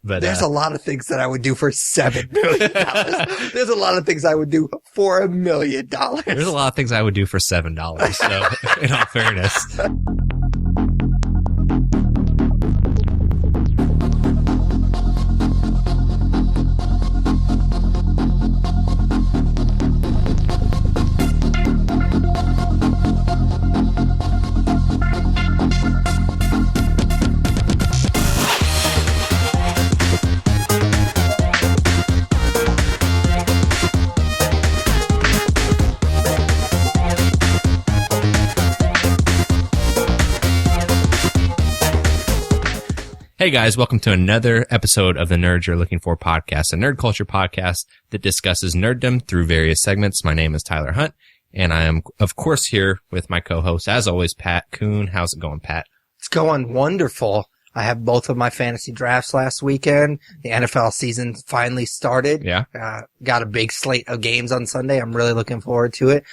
But there's a lot of things that I would do for $7 million. There's a lot of things I would do for $1 million. There's a lot of things I would do for $7. So, in all fairness. Hey guys, welcome to another episode of the Nerds You're Looking For podcast, a nerd culture podcast that discusses nerddom through various segments. My name is Tyler Hunt, and I am, of course, here with my co-host, as always, Pat Kuhn. How's it going, Pat? It's going wonderful. I have both of my fantasy drafts last weekend. The NFL season finally started. Yeah. Got a big slate of games on Sunday. I'm really looking forward to it.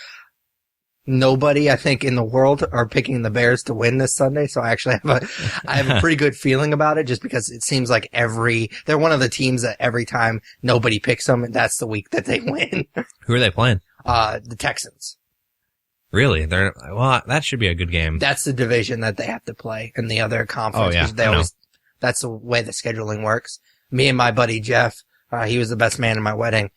Nobody, I think, in the world are picking the Bears to win this Sunday, so I actually have a pretty good feeling about it, just because it seems like they're one of the teams that every time nobody picks them, and that's the week that they win. Who are they playing? The Texans. Really? Well, that should be a good game. That's the division that they have to play in the other conference. Oh, yeah. That's the way the scheduling works. Me and my buddy Jeff, he was the best man in my wedding.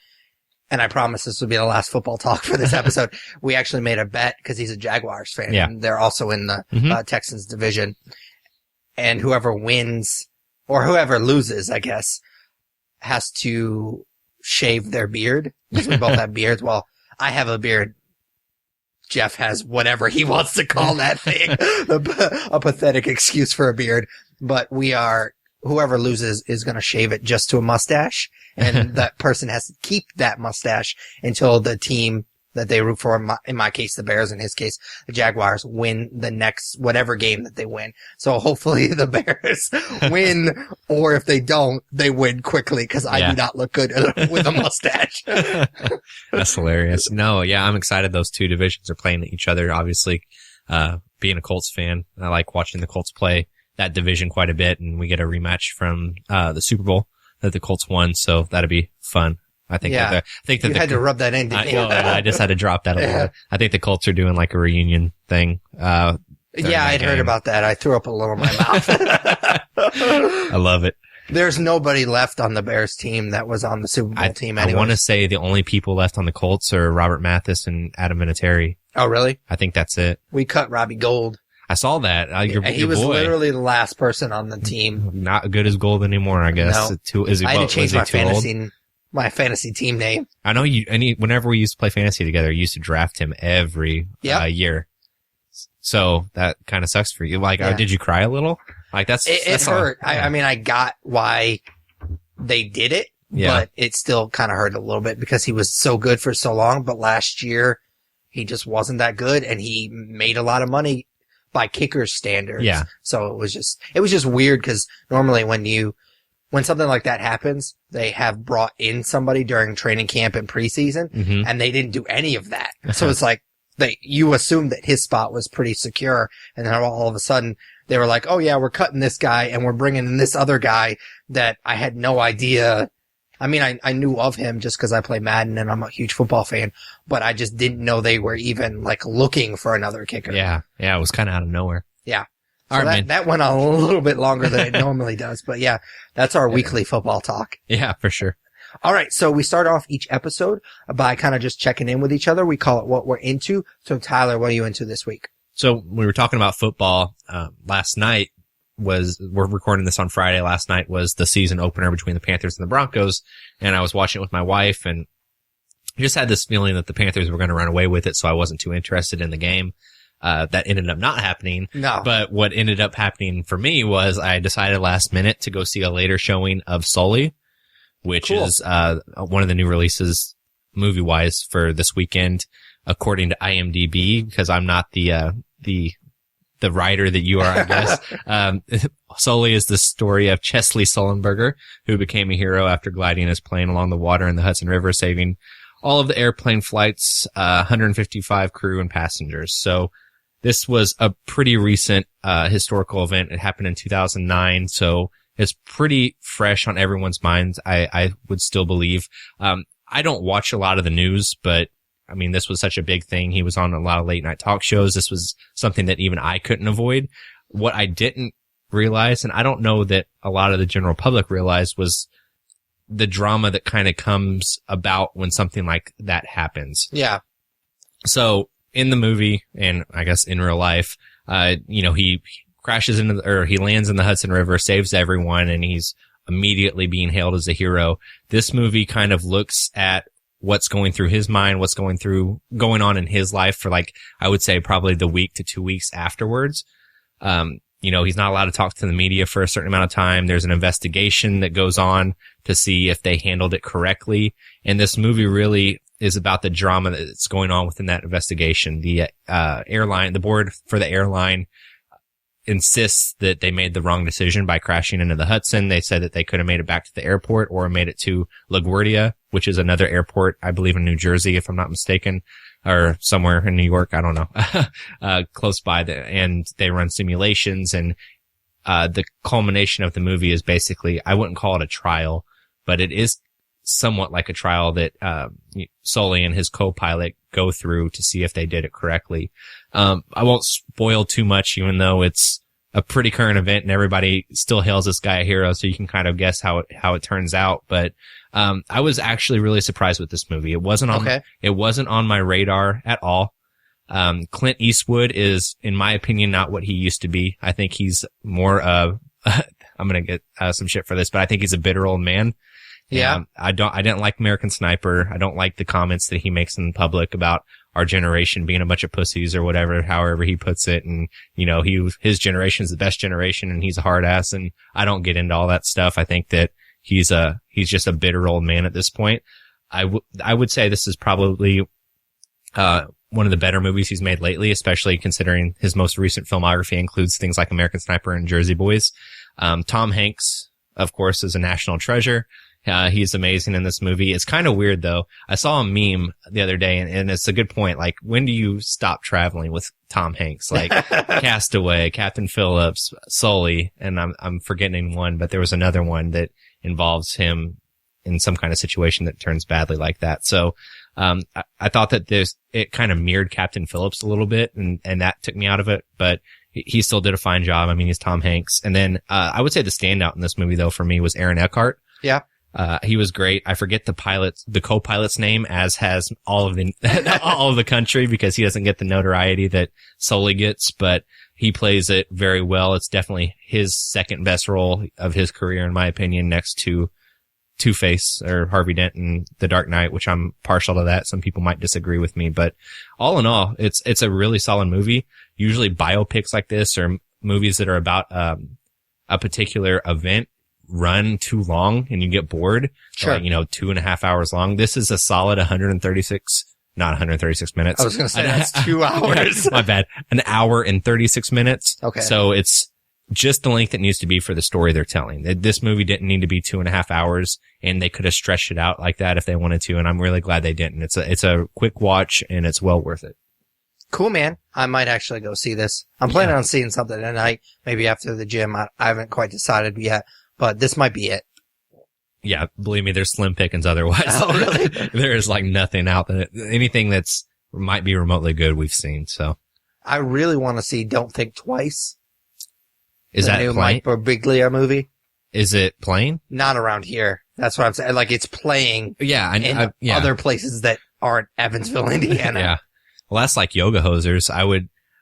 And I promise this will be the last football talk for this episode. We actually made a bet because he's a Jaguars fan. Yeah. And they're also in the Texans division. And whoever wins, or whoever loses, I guess, has to shave their beard. Because we both have beards. Well, I have a beard. Jeff has whatever he wants to call that thing. A pathetic excuse for a beard. But whoever loses is going to shave it just to a mustache. And that person has to keep that mustache until the team that they root for, in my case, the Bears, in his case, the Jaguars, win the next whatever game that they win. So hopefully the Bears win, or if they don't, they win quickly, because I do not look good with a mustache. That's hilarious. No, yeah, I'm excited those two divisions are playing each other. Obviously, being a Colts fan, I like watching the Colts play that division quite a bit, and we get a rematch from the Super Bowl that the Colts won, so that'd be fun. I think that you had to rub that in, didn't you? I just had to drop that a little bit. I think the Colts are doing like a reunion thing. Yeah, I'd heard about that. I threw up a little in my mouth. I love it. There's nobody left on the Bears team that was on the Super Bowl team anyway. I want to say the only people left on the Colts are Robert Mathis and Adam Vinatieri. Oh, really? I think that's it. We cut Robbie Gould. I saw that. He was literally the last person on the team. Not good as Gold anymore, I guess. No. I had to change my fantasy team name. I know whenever we used to play fantasy together, you used to draft him every year. So that kind of sucks for you. Like, did you cry a little? Like it hurt. I mean, I got why they did it, but it still kind of hurt a little bit because he was so good for so long. But last year, he just wasn't that good, and he made a lot of money by kicker standards. Yeah. So it was just weird, because normally when something like that happens, they have brought in somebody during training camp and preseason, and they didn't do any of that. So it's like you assumed that his spot was pretty secure, and then all of a sudden they were like, oh yeah, we're cutting this guy and we're bringing in this other guy that I had no idea. I mean, I knew of him just because I play Madden and I'm a huge football fan, but I just didn't know they were even like looking for another kicker. Yeah. Yeah. It was kind of out of nowhere. Yeah. So that went on a little bit longer than it normally does, but yeah, that's our weekly football talk. Yeah, for sure. All right. So we start off each episode by kind of just checking in with each other. We call it what we're into. So Tyler, what are you into this week? So we were talking about football, last night. We're recording this on Friday. Last night was the season opener between the Panthers and the Broncos, and I was watching it with my wife, and I just had this feeling that the Panthers were going to run away with it, so I wasn't too interested in the game. That ended up not happening. No. But what ended up happening for me was I decided last minute to go see a later showing of Sully, which is one of the new releases movie-wise for this weekend, according to IMDb, because I'm not the writer that you are, I guess. Sully is the story of Chesley Sullenberger, who became a hero after gliding his plane along the water in the Hudson River, saving all of the airplane flight's 155 crew and passengers. So this was a pretty recent historical event. It happened in 2009, so it's pretty fresh on everyone's minds. I would still believe. I don't watch a lot of the news, but I mean, this was such a big thing. He was on a lot of late night talk shows. This was something that even I couldn't avoid. What I didn't realize, and I don't know that a lot of the general public realized, was the drama that kind of comes about when something like that happens. Yeah. So in the movie, and I guess in real life, he crashes or he lands in the Hudson River, saves everyone, and he's immediately being hailed as a hero. This movie kind of looks at what's going through his mind, what's going on in his life for, like, I would say probably the week to 2 weeks afterwards. He's not allowed to talk to the media for a certain amount of time. There's an investigation that goes on to see if they handled it correctly. And this movie really is about the drama that's going on within that investigation. The board for the airline insists that they made the wrong decision by crashing into the Hudson. They said that they could have made it back to the airport or made it to LaGuardia, which is another airport, I believe in New Jersey, if I'm not mistaken, or somewhere in New York. I don't know, close by and they run simulations. And, the culmination of the movie is basically, I wouldn't call it a trial, but it is somewhat like a trial that, Sully and his co-pilot go through to see if they did it correctly. I won't spoil too much, even though it's a pretty current event and everybody still hails this guy a hero, so you can kind of guess how it turns out. But, I was actually really surprised with this movie. It wasn't on my radar at all. Clint Eastwood is, in my opinion, not what he used to be. I think he's more of, I'm going to get some shit for this, but I think he's a bitter old man. Yeah. I didn't like American Sniper. I don't like the comments that he makes in public about our generation being a bunch of pussies or whatever, however he puts it. And, his generation is the best generation and he's a hard ass. And I don't get into all that stuff. I think that he's just a bitter old man at this point. I would say this is probably, one of the better movies he's made lately, especially considering his most recent filmography includes things like American Sniper and Jersey Boys. Tom Hanks, of course, is a national treasure. He's amazing in this movie. It's kind of weird though. I saw a meme the other day and it's a good point. Like, when do you stop traveling with Tom Hanks? Like Castaway, Captain Phillips, Sully, and I'm forgetting one, but there was another one that involves him in some kind of situation that turns badly like that. So, I thought that it kind of mirrored Captain Phillips a little bit and that took me out of it, but he still did a fine job. I mean, he's Tom Hanks. And then, I would say the standout in this movie though for me was Aaron Eckhart. Yeah. He was great. I forget the co-pilot's name, as has all of the country, because he doesn't get the notoriety that Sully gets, but he plays it very well. It's definitely his second best role of his career, in my opinion, next to Two-Face or Harvey Dent in The Dark Knight, which I'm partial to that. Some people might disagree with me, but all in all, it's a really solid movie. Usually biopics like this or movies that are about, a particular event run too long and you get bored. Sure. 2.5 hours long. This is a solid not 136 minutes. I was going to say that's 2 hours. My bad. An hour and 36 minutes. Okay. So it's just the length it needs to be for the story they're telling. This movie didn't need to be 2.5 hours and they could have stretched it out like that if they wanted to. And I'm really glad they didn't. It's a quick watch and it's well worth it. Cool, man. I might actually go see this. I'm planning on seeing something tonight, maybe after the gym. I haven't quite decided yet. But this might be it. Yeah, believe me, there's slim pickings otherwise. Oh, really? There is like nothing out there. Anything that's might be remotely good we've seen, so. I really want to see Don't Think Twice. Is that the new playing? Mike Birbiglia movie? Is it playing? Not around here. That's what I'm saying. Like, it's playing in other places that aren't Evansville, Indiana. Yeah. Well, that's like Yoga Hosers.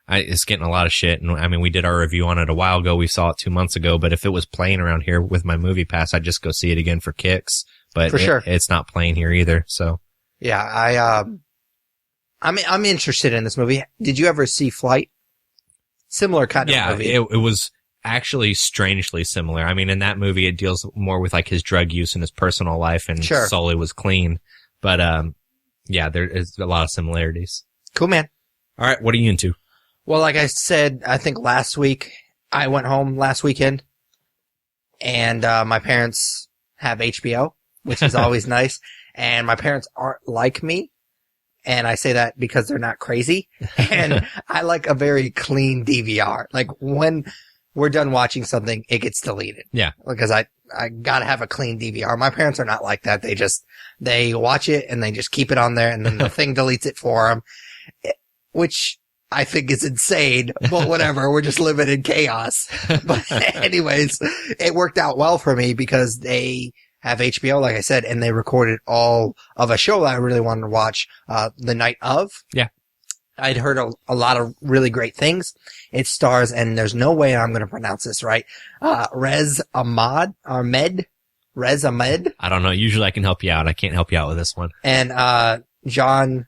It's getting a lot of shit. And I mean, we did our review on it a while ago. We saw it 2 months ago, but if it was playing around here with my movie pass, I'd just go see it again for kicks, but for sure. It's not playing here either. So yeah, I'm interested in this movie. Did you ever see Flight? Similar kind of movie. Yeah, it was actually strangely similar. I mean, in that movie, it deals more with like his drug use and his personal life, and Sully was clean. But, there is a lot of similarities. Cool, man. All right. What are you into? Well, like I said, I think last week, I went home last weekend, and my parents have HBO, which is always nice, and my parents aren't like me, and I say that because they're not crazy, and I like a very clean DVR. Like, when we're done watching something, it gets deleted. Yeah. Because I gotta have a clean DVR. My parents are not like that. They watch it and they just keep it on there and then the thing deletes it for them, which I think is insane, but whatever. We're just living in chaos. But anyways, it worked out well for me because they have HBO, like I said, and they recorded all of a show that I really wanted to watch, the night of. Yeah. I'd heard a lot of really great things. It stars, and there's no way I'm going to pronounce this right, Rez Ahmed. I don't know. Usually I can help you out. I can't help you out with this one. And, John.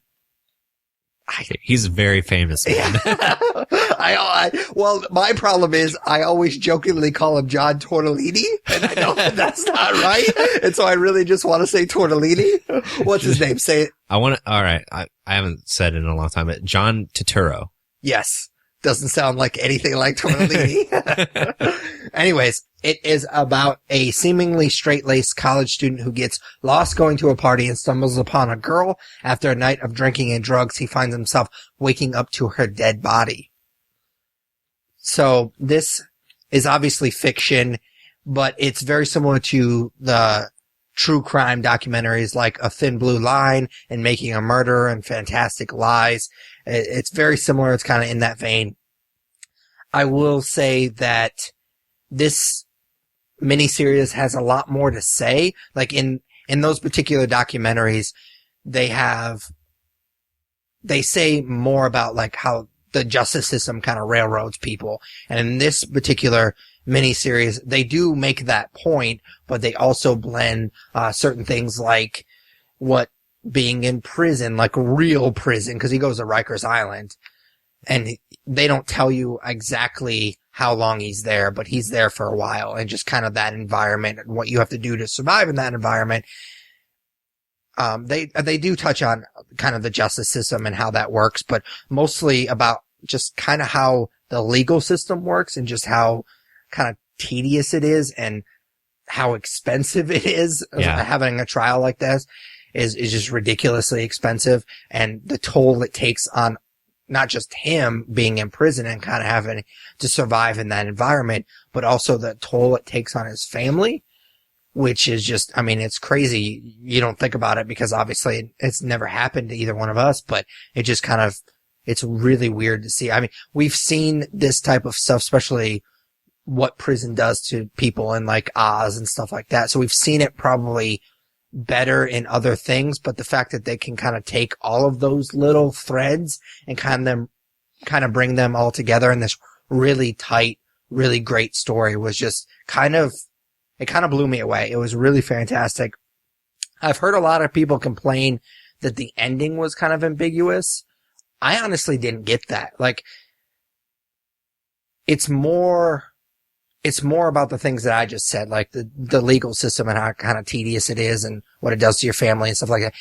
He's very famous, man. Yeah. Well, my problem is I always jokingly call him John Tortellini, and I know that that's not right. And so I really just want to say Tortellini. What's his name? Say it. All right. I haven't said it in a long time, but John Turturro. Yes. Doesn't sound like anything like Tortellini. Anyways, it is about a seemingly straight-laced college student who gets lost going to a party and stumbles upon a girl. After a night of drinking and drugs, he finds himself waking up to her dead body. So this is obviously fiction, but it's very similar to the true crime documentaries like A Thin Blue Line and Making a Murderer and Fantastic Lies. It's very similar. It's kind of in that vein. I will say that this miniseries has a lot more to say. Like in those particular documentaries, they say more about like how the justice system kind of railroads people. And in this particular miniseries, they do make that point, but they also blend certain things like what being in prison, like real prison, because he goes to Rikers Island, and they don't tell you exactly how long he's there, but he's there for a while, and just kind of that environment and what you have to do to survive in that environment. They do touch on kind of the justice system and how that works, but mostly about just kind of how the legal system works and just how kind of tedious it is and how expensive it is. Having a trial like this is just ridiculously expensive, and the toll it takes on not just him being in prison and kind of having to survive in that environment, but also the toll it takes on his family, which is just, I mean, it's crazy. You don't think about it because obviously it's never happened to either one of us, but it just kind of, it's really weird to see. I mean, we've seen this type of stuff, especially what prison does to people in like Oz and stuff like that. So we've seen it probably better in other things, but the fact that they can kind of take all of those little threads and kind of bring them all together in this really tight, really great story was just it kind of blew me away. It was really fantastic. I've heard a lot of people complain that the ending was kind of ambiguous. I honestly didn't get that. Like, it's more about the things that I just said, like the legal system and how kind of tedious it is and what it does to your family and stuff like that.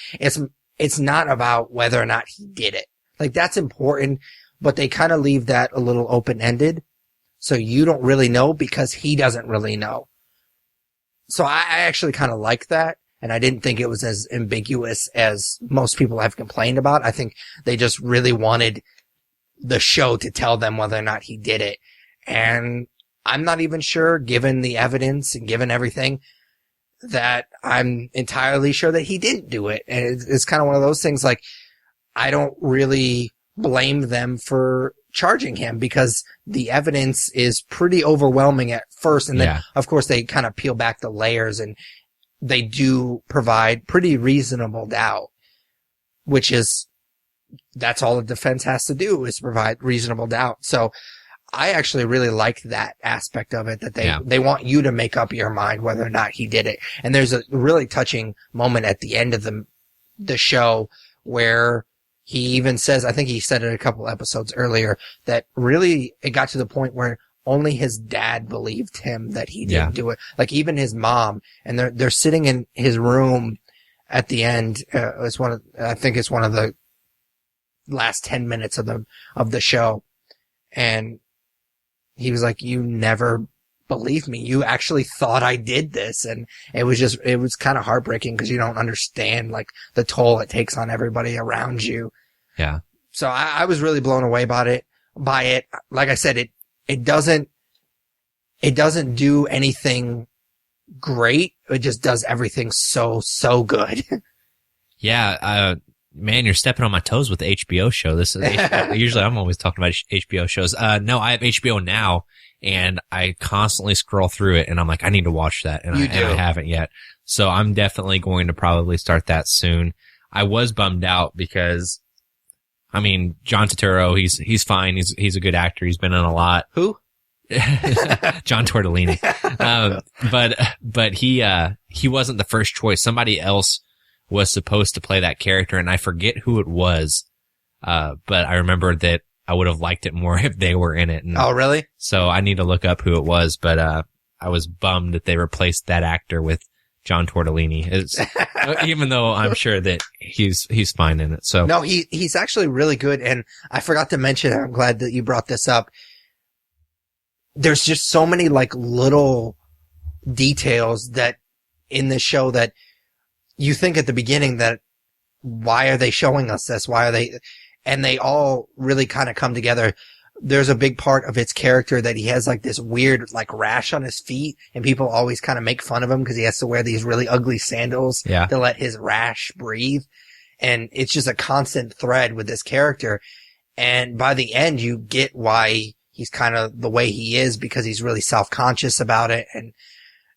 It's not about whether or not he did it. Like, that's important, but they kind of leave that a little open-ended. So you don't really know because he doesn't really know. So I actually kind of like that. And I didn't think it was as ambiguous as most people have complained about. I think they just really wanted the show to tell them whether or not he did it. And I'm not even sure, given the evidence and given everything, that I'm entirely sure that he didn't do it. And it's kind of one of those things, like, I don't really blame them for charging him because the evidence is pretty overwhelming at first. And then, of course, they kind of peel back the layers and they do provide pretty reasonable doubt, which is, that's all the defense has to do is provide reasonable doubt. So I actually really like that aspect of it, that they want you to make up your mind whether or not he did it. And there's a really touching moment at the end of the show where he even says, I think he said it a couple episodes earlier, that really it got to the point where only his dad believed him that he didn't do it. Like, even his mom, and they're sitting in his room at the end. I think it's one of the last 10 minutes of the show. And he was like, you never believed me. You actually thought I did this. And it was kind of heartbreaking because you don't understand like the toll it takes on everybody around you. Yeah. So I was really blown away by it. Like I said, it doesn't it doesn't do anything great. It just does everything so good. Yeah. Man, you're stepping on my toes with the HBO show. This is HBO. Usually I'm always talking about HBO shows. No, I have HBO Now, and I constantly scroll through it, and I'm like, I need to watch that, and I haven't yet. So I'm definitely going to probably start that soon. I was bummed out because, I mean, John Turturro, he's fine. He's a good actor. He's been in a lot. Who? John Tortellini. But he wasn't the first choice. Somebody else was supposed to play that character, and I forget who it was. But I remember that I would have liked it more if they were in it. And oh, really? So I need to look up who it was, but, I was bummed that they replaced that actor with John Tortellini. Even though I'm sure that he's fine in it. So no, he's actually really good. And I forgot to mention, I'm glad that you brought this up. There's just so many like little details that in this show that you think at the beginning that why are they showing us this? Why are they? And they all really kind of come together. There's a big part of its character that he has like this weird like rash on his feet, and people always kind of make fun of him because he has to wear these really ugly sandals to let his rash breathe. And it's just a constant thread with this character. And by the end, you get why he's kind of the way he is, because he's really self-conscious about it. And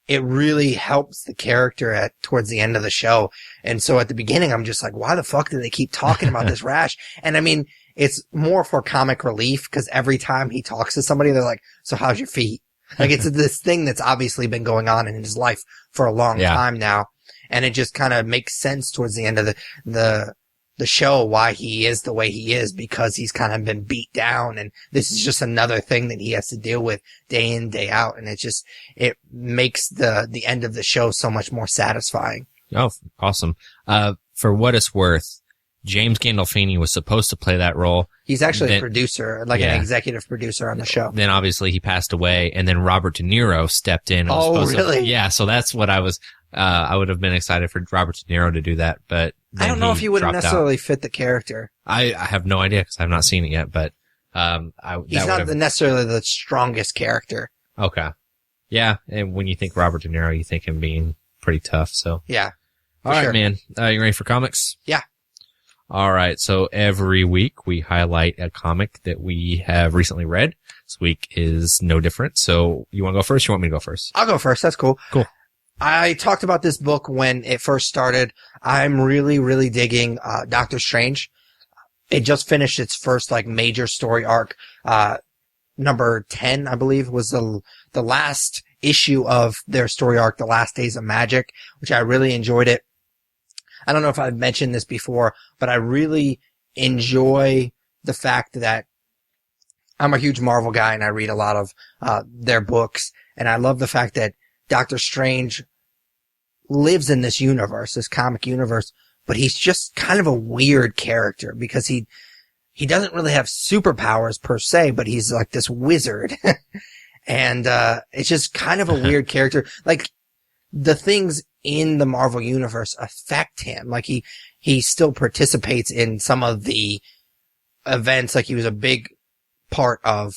it really helps the character towards the end of the show. And so at the beginning, I'm just like, why the fuck do they keep talking about this rash? And I mean, it's more for comic relief, because every time he talks to somebody, they're like, so how's your feet? Like, it's this thing that's obviously been going on in his life for a long time now. And it just kind of makes sense towards the end of the show why he is the way he is, because he's kind of been beat down, and this is just another thing that he has to deal with day in, day out. And it makes the end of the show so much more satisfying. Oh, awesome. For what it's worth, James Gandolfini was supposed to play that role. He's actually a producer, like an executive producer on the show. Then obviously he passed away, and then Robert De Niro stepped in. Oh, really? Yeah, so that's what I would have been excited for Robert De Niro to do that, but I don't know if he would necessarily fit the character. I have no idea because I've not seen it yet, but he's not necessarily the strongest character. Okay. Yeah, and when you think Robert De Niro, you think him being pretty tough, so. Yeah. All right, man. You ready for comics? Yeah. All right. So every week we highlight a comic that we have recently read. This week is no different. So you want to go first? Or you want me to go first? I'll go first. That's cool. Cool. I talked about this book when it first started. I'm really, really digging, Doctor Strange. It just finished its first like major story arc. Number 10, I believe, was the last issue of their story arc, The Last Days of Magic, which I really enjoyed it. I don't know if I've mentioned this before, but I really enjoy the fact that I'm a huge Marvel guy and I read a lot of their books, and I love the fact that Doctor Strange lives in this universe, this comic universe, but he's just kind of a weird character because he doesn't really have superpowers per se, but he's like this wizard. And it's just kind of a weird character. Like, the things in the Marvel universe affect him. Like, he still participates in some of the events. Like, he was a big part of,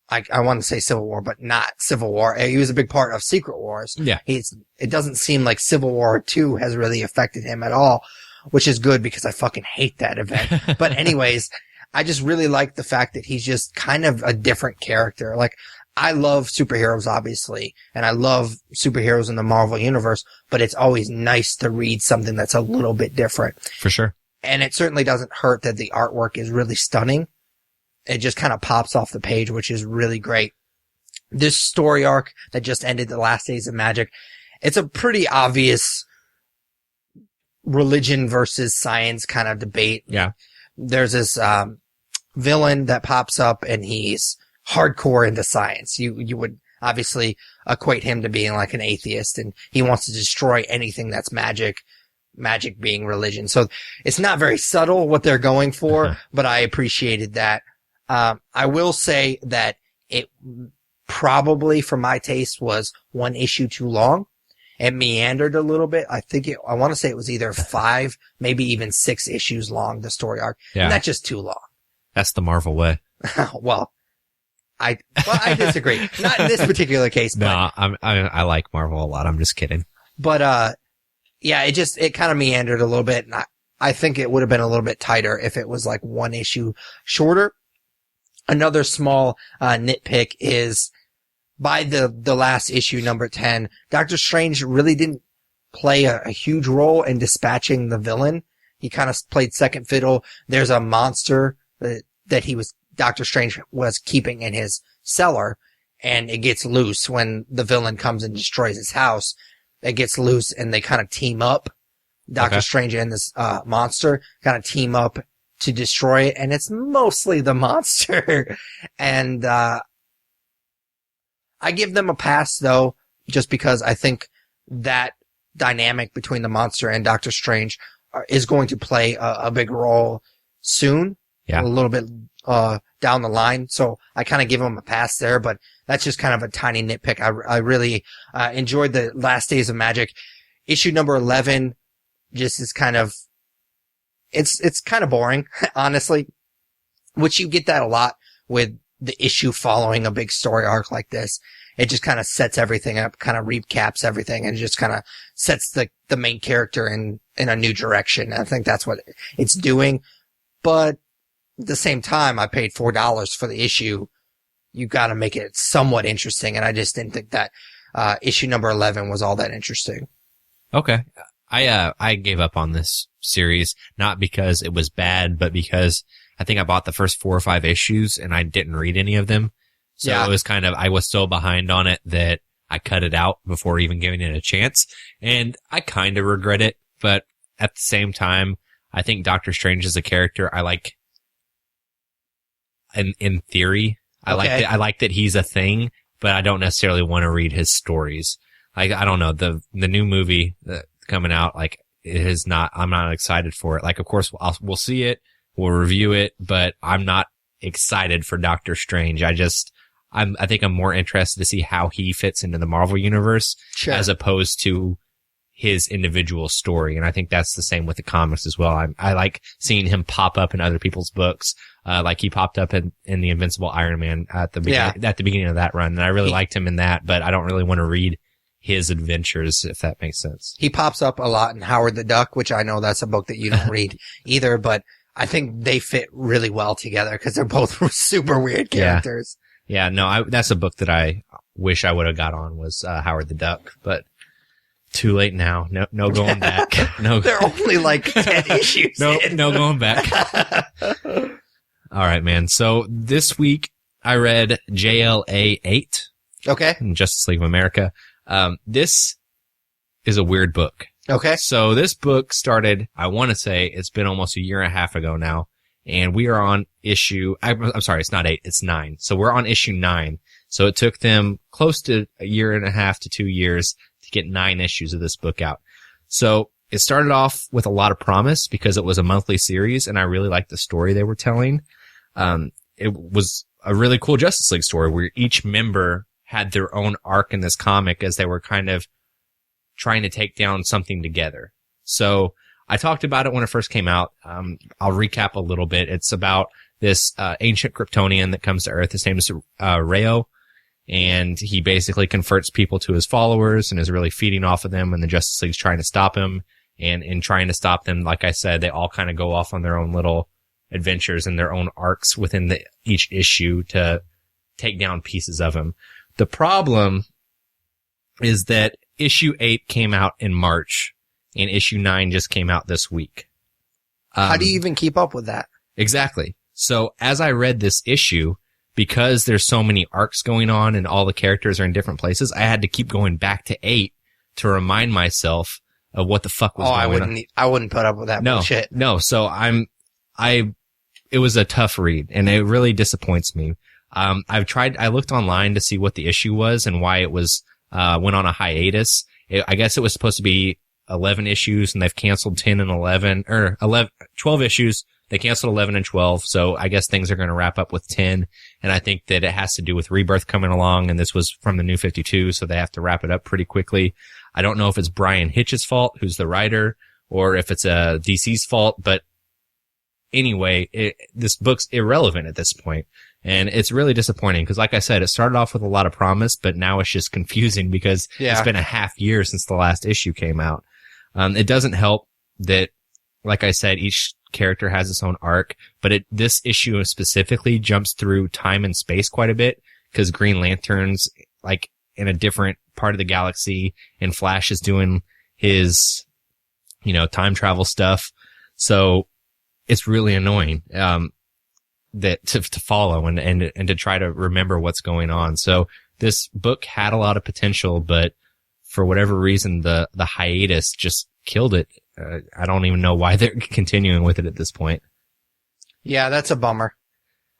I want to say Civil War, but not Civil War. He was a big part of Secret Wars. Yeah. It doesn't seem like Civil War 2 has really affected him at all, which is good because I fucking hate that event. But anyways, I just really like the fact that he's just kind of a different character. Like, I love superheroes, obviously, and I love superheroes in the Marvel universe, but it's always nice to read something that's a little bit different. For sure. And it certainly doesn't hurt that the artwork is really stunning. It just kind of pops off the page, which is really great. This story arc that just ended, The Last Days of Magic, it's a pretty obvious religion versus science kind of debate. Yeah. There's this villain that pops up, and he's hardcore into science. You would obviously equate him to being like an atheist, and he wants to destroy anything that's magic being religion. So it's not very subtle what they're going for, but I appreciated that. I will say that it probably, for my taste, was one issue too long. It meandered a little bit. I want to say it was either 5, maybe even 6 issues long, the story arc. Yeah. And that's just too long. That's the Marvel way. Well, I disagree. Not in this particular case, but. No, I like Marvel a lot. I'm just kidding. But, yeah, it kind of meandered a little bit. And I think it would have been a little bit tighter if it was like one issue shorter. Another small, nitpick is by the last issue, number 10, Doctor Strange really didn't play a huge role in dispatching the villain. He kind of played second fiddle. There's a monster that Doctor Strange was keeping in his cellar, and it gets loose when the villain comes and destroys his house. It gets loose and they kind of team up. Doctor Strange and this, monster kind of team up to destroy it, and it's mostly the monster. And, I give them a pass though, just because I think that dynamic between the monster and Doctor Strange is going to play a big role soon. Yeah. A little bit, down the line. So I kind of give them a pass there, but that's just kind of a tiny nitpick. I really, enjoyed the Last Days of Magic. Issue number 11 just is kind of, it's kind of boring, honestly, which you get that a lot with the issue following a big story arc like this. It just kind of sets everything up, kind of recaps everything, and just kind of sets the main character in a new direction. I think that's what it's doing. But at the same time, I paid $4 for the issue. You got to make it somewhat interesting, and I just didn't think that issue number 11 was all that interesting. Okay. I gave up on this series, not because it was bad, but because I think I bought the first 4 or 5 issues and I didn't read any of them. So It was kind of, I was so behind on it that I cut it out before even giving it a chance. And I kind of regret it, but at the same time, I think Doctor Strange is a character I like in theory. I like that he's a thing, but I don't necessarily want to read his stories. Like, I don't know, the new movie coming out, like, I'm not excited for it. Like, of course, we'll see it, we'll review it, but I'm not excited for Doctor Strange. I think I'm more interested to see how he fits into the Marvel universe as opposed to his individual story. And I think that's the same with the comics as well. I like seeing him pop up in other people's books. Like he popped up in the Invincible Iron Man at the beginning of that run. And I really liked him in that, but I don't really want to read his adventures, if that makes sense. He pops up a lot in Howard the Duck, which I know that's a book that you don't read either, but I think they fit really well together because they're both super weird characters. Yeah, no, that's a book that I wish I would have got on was Howard the Duck, but too late now. No going back. No, they're only like 10 issues. No going back. All right, man. So this week I read JLA 8. Okay. In Justice League of America. This is a weird book. Okay. So this book started, I want to say it's been almost a year and a half ago now. And we are on I'm sorry, it's not 8, it's 9. So we're on issue 9. So it took them close to a year and a half to 2 years to get 9 issues of this book out. So it started off with a lot of promise because it was a monthly series and I really liked the story they were telling. It was a really cool Justice League story where each member had their own arc in this comic as they were kind of trying to take down something together. So I talked about it when it first came out. I'll recap a little bit. It's about this ancient Kryptonian that comes to Earth. His name is Rayo, and he basically converts people to his followers and is really feeding off of them, and the Justice League's trying to stop him. And in trying to stop them, like I said, they all kind of go off on their own little adventures and their own arcs within each issue to take down pieces of him. The problem is that issue 8 came out in March and issue 9 just came out this week. How do you even keep up with that? Exactly. So as I read this issue, because there's so many arcs going on and all the characters are in different places, I had to keep going back to 8 to remind myself of what the fuck was going on. I wouldn't put up with that bullshit. No. So it was a tough read and it really disappoints me. I looked online to see what the issue was and why it was, went on a hiatus. I guess it was supposed to be 11 issues and they've canceled 10 and 12 issues. They canceled 11 and 12. So I guess things are going to wrap up with 10. And I think that it has to do with Rebirth coming along. And this was from the New 52. So they have to wrap it up pretty quickly. I don't know if it's Brian Hitch's fault, who's the writer, or if it's DC's fault. But anyway, this book's irrelevant at this point. And it's really disappointing because, like I said, it started off with a lot of promise, but now it's just confusing because it's been a half year since the last issue came out. It doesn't help that, like I said, each character has its own arc, but this issue specifically jumps through time and space quite a bit because Green Lantern's like in a different part of the galaxy and Flash is doing his, time travel stuff. So it's really annoying. That to follow and to try to remember what's going on. So this book had a lot of potential, but for whatever reason, the hiatus just killed it. I don't even know why they're continuing with it at this point. Yeah, that's a bummer.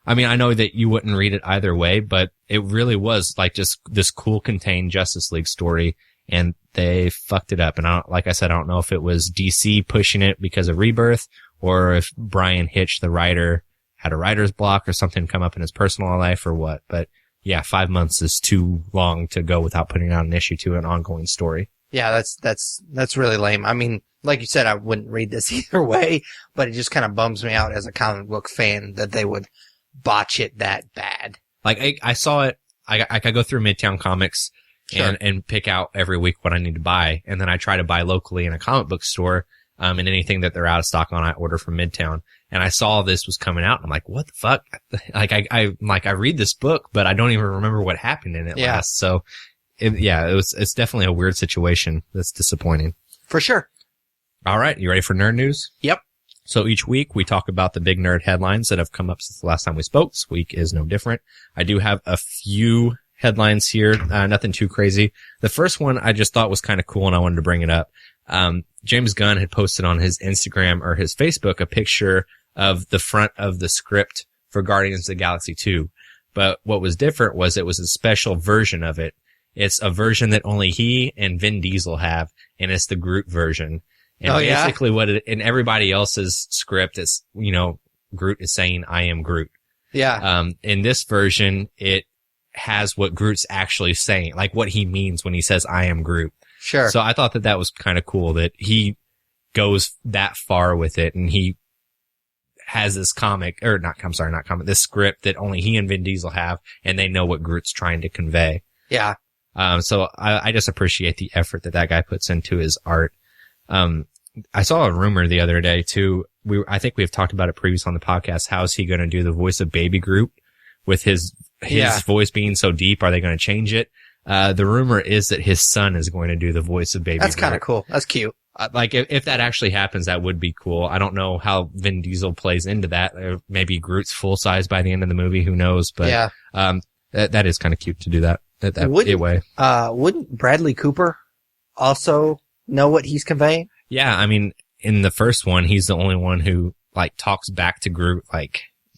I mean, I know that you wouldn't read it either way, but it really was like just this cool contained Justice League story, and they fucked it up. And like I said, I don't know if it was DC pushing it because of Rebirth or if Brian Hitch, the writer, had a writer's block or something come up in his personal life or what. But yeah, 5 months is too long to go without putting out an issue to an ongoing story. Yeah, that's really lame. I mean, like you said, I wouldn't read this either way, but it just kind of bums me out as a comic book fan that they would botch it that bad. Like I saw it, I go through Midtown Comics and pick out every week what I need to buy. And then I try to buy locally in a comic book store. And anything that they're out of stock on, I order from Midtown. And I saw this was coming out, and I'm like, what the fuck? Like, I read this book, but I don't even remember what happened in it last. So, it's definitely a weird situation. That's disappointing. For sure. All right. You ready for nerd news? Yep. So each week we talk about the big nerd headlines that have come up since the last time we spoke. This week is no different. I do have a few headlines here. Nothing too crazy. The first one I just thought was kind of cool and I wanted to bring it up. James Gunn had posted on his Instagram or his Facebook a picture of the front of the script for Guardians of the Galaxy 2. But what was different was it was a special version of it. It's a version that only he and Vin Diesel have, and it's the Groot version. And basically in everybody else's script, it's, Groot is saying, I am Groot. Yeah. In this version, it has what Groot's actually saying, like what he means when he says, I am Groot. Sure. So I thought that was kind of cool that he goes that far with it, and he has this this script that only he and Vin Diesel have, and they know what Groot's trying to convey. Yeah. So I just appreciate the effort that guy puts into his art. I saw a rumor the other day too. I think we've talked about it previously on the podcast. How is he going to do the voice of Baby Groot with his voice being so deep? Are they going to change it? The rumor is that his son is going to do the voice of Baby Groot. That's kind of cool. That's cute. Like, if that actually happens, that would be cool. I don't know how Vin Diesel plays into that. Maybe Groot's full size by the end of the movie. Who knows? But, that is kind of cute to do that way. Wouldn't Bradley Cooper also know what he's conveying? Yeah. I mean, in the first one, he's the only one who, talks back to Groot.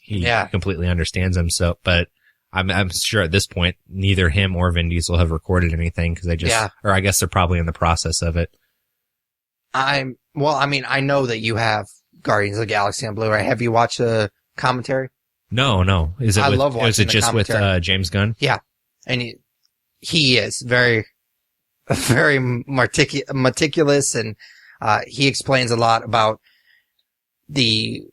He completely understands him. So, but I'm sure at this point, neither him or Vin Diesel have recorded anything because they or I guess they're probably in the process of it. I know that you have Guardians of the Galaxy on Blu-ray. Have you watched the commentary? No. Is it just with James Gunn? Yeah. And he is very, very meticulous, and he explains a lot about the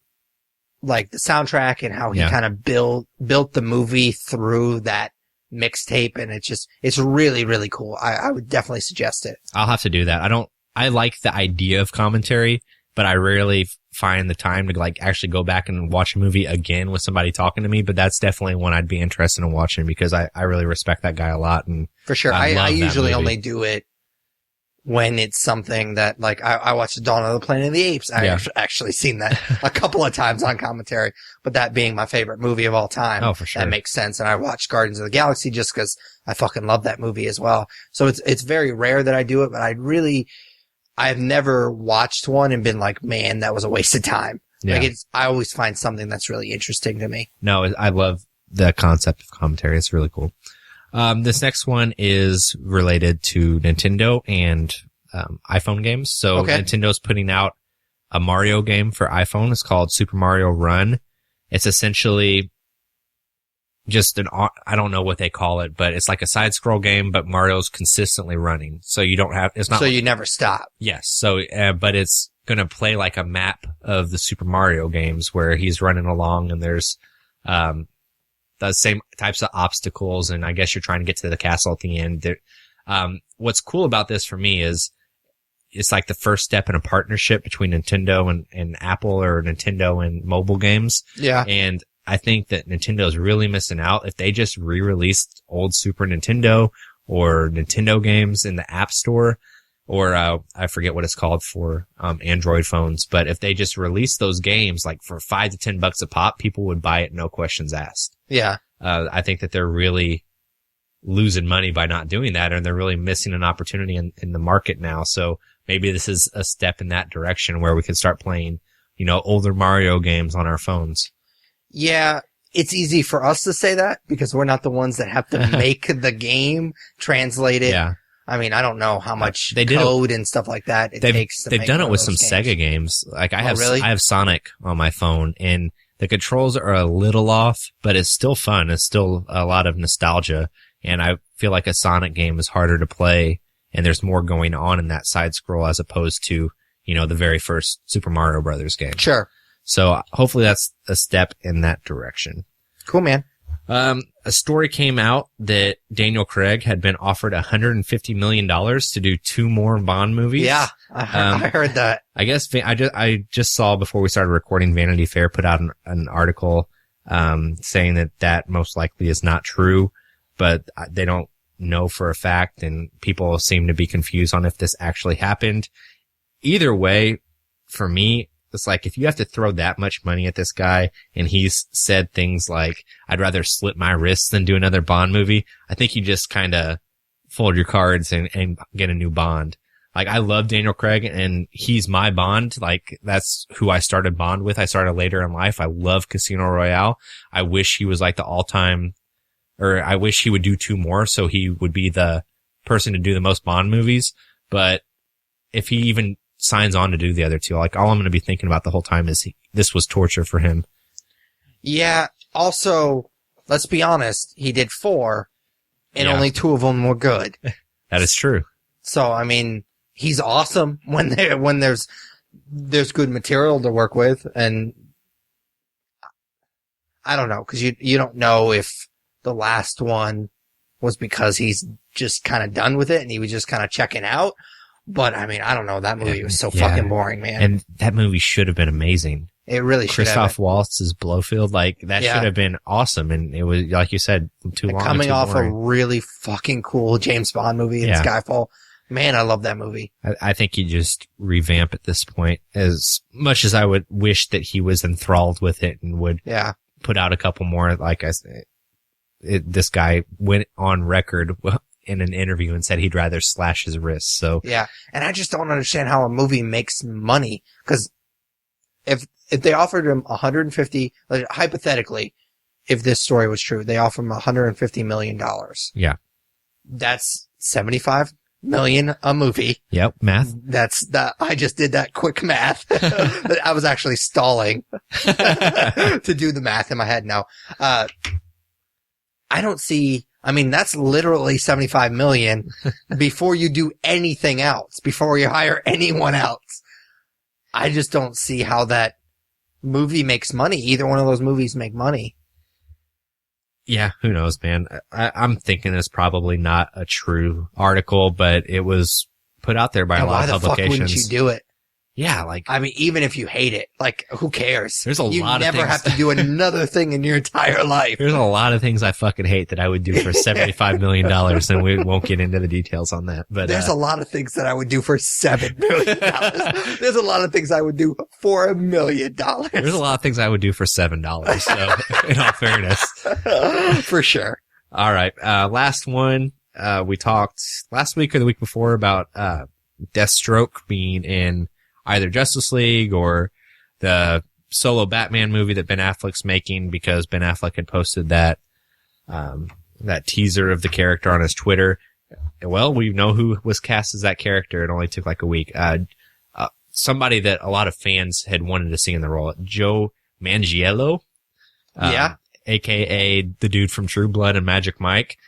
soundtrack and how he kind of built the movie through that mixtape, and it's really, really cool. I would definitely suggest it. I'll have to do that. I like the idea of commentary, but I rarely find the time to actually go back and watch a movie again with somebody talking to me. But that's definitely one I'd be interested in watching because I really respect that guy a lot. And for sure, I usually only do it when it's something that I watched Dawn of the Planet of the Apes. I've actually seen that a couple of times on commentary, but that being my favorite movie of all time. Oh, for sure. That makes sense. And I watched Guardians of the Galaxy just because I fucking love that movie as well. So it's very rare that I do it, but I've never watched one and been like, man, that was a waste of time. Yeah. I always find something that's really interesting to me. No, I love the concept of commentary. It's really cool. This next one is related to Nintendo and iPhone games. So Nintendo's putting out a Mario game for iPhone. It's called Super Mario Run. It's essentially just I don't know what they call it, but it's like a side scroll game, but Mario's consistently running. So you never stop. Yes. So, but it's going to play like a map of the Super Mario games where he's running along and there's, the same types of obstacles, and I guess you're trying to get to the castle at the end. What's cool about this for me is it's like the first step in a partnership between Nintendo and Apple, or Nintendo and mobile games. Yeah. And I think that Nintendo's really missing out. If they just re-released old Super Nintendo or Nintendo games in the App Store, or I forget what it's called for Android phones, but if they just release those games like for $5 to $10 a pop, people would buy it, no questions asked. Yeah. I think that they're really losing money by not doing that, and they're really missing an opportunity in the market now. So maybe this is a step in that direction where we can start playing, older Mario games on our phones. Yeah. It's easy for us to say that because we're not the ones that have to make the game, translate it. Yeah. I mean, I don't know how much they code and stuff like that it takes to They've make done it with some games. Sega games. Like I have Sonic on my phone, and the controls are a little off, but it's still fun. It's still a lot of nostalgia, and I feel like a Sonic game is harder to play, and there's more going on in that side scroll as opposed to, the very first Super Mario Brothers game. Sure. So hopefully that's a step in that direction. Cool, man. A story came out that Daniel Craig had been offered $150 million to do 2 more Bond movies. Yeah, I heard that. I guess I just saw before we started recording, Vanity Fair put out an article, saying that most likely is not true, but they don't know for a fact, and people seem to be confused on if this actually happened. Either way, for me, it's like, if you have to throw that much money at this guy and he's said things like, I'd rather slit my wrists than do another Bond movie, I think you just kind of fold your cards and get a new Bond. Like, I love Daniel Craig and he's my Bond. Like, that's who I started Bond with. I started later in life. I love Casino Royale. I wish he was like the all-time, or I wish he would do 2 more so he would be the person to do the most Bond movies. But if he even signs on to do the other 2, like, all I'm going to be thinking about the whole time is this was torture for him. Yeah. Also, let's be honest, he did 4 and only 2 of them were good. That is true. So, I mean, he's awesome when there's good material to work with, and I don't know, cause you don't know if the last one was because he's just kind of done with it and he was just kind of checking out. But I mean, I don't know. That movie was so fucking boring, man. And that movie should have been amazing. It really should have. Christoph Waltz's Blofeld, like, that should have been awesome. And it was, like you said, too long. Coming off boring. a really fucking cool James Bond movie in Skyfall. Man, I love that movie. I think you just revamp at this point, as much as I would wish that he was enthralled with it and would put out a couple more. Like I said, this guy went on record in an interview and said he'd rather slash his wrists. So yeah, and I just don't understand how a movie makes money, because if they offered him 150, like, hypothetically, if this story was true, they offer him $150 million. Yeah, that's 75 million a movie. Yep, math. That's that. I just did that quick math. I was actually stalling to do the math in my head now. I don't see. I mean, that's literally 75 million before you do anything else, before you hire anyone else. I just don't see how that movie makes money. Either one of those movies make money. Yeah, who knows, man. I'm thinking it's probably not a true article, but it was put out there by a lot of publications. Why the fuck wouldn't you do it? Yeah, like, I mean, even if you hate it, like, who cares? There's a lot of things. You never have to do another thing in your entire life. There's a lot of things I fucking hate that I would do for $75 million, and we won't get into the details on that. But there's a lot of things that I would do for $7 million. There's a lot of things I would do for $1 million. There's a lot of things I would do for $7. So, in all fairness. For sure. All right. Last one. We talked last week or the week before about, Deathstroke being in either Justice League or the solo Batman movie that Ben Affleck's making, because Ben Affleck had posted that teaser of the character on his Twitter. Well, we know who was cast as that character. It only took like a week. Somebody that a lot of fans had wanted to see in the role, Joe Manganiello. AKA the dude from True Blood and Magic Mike.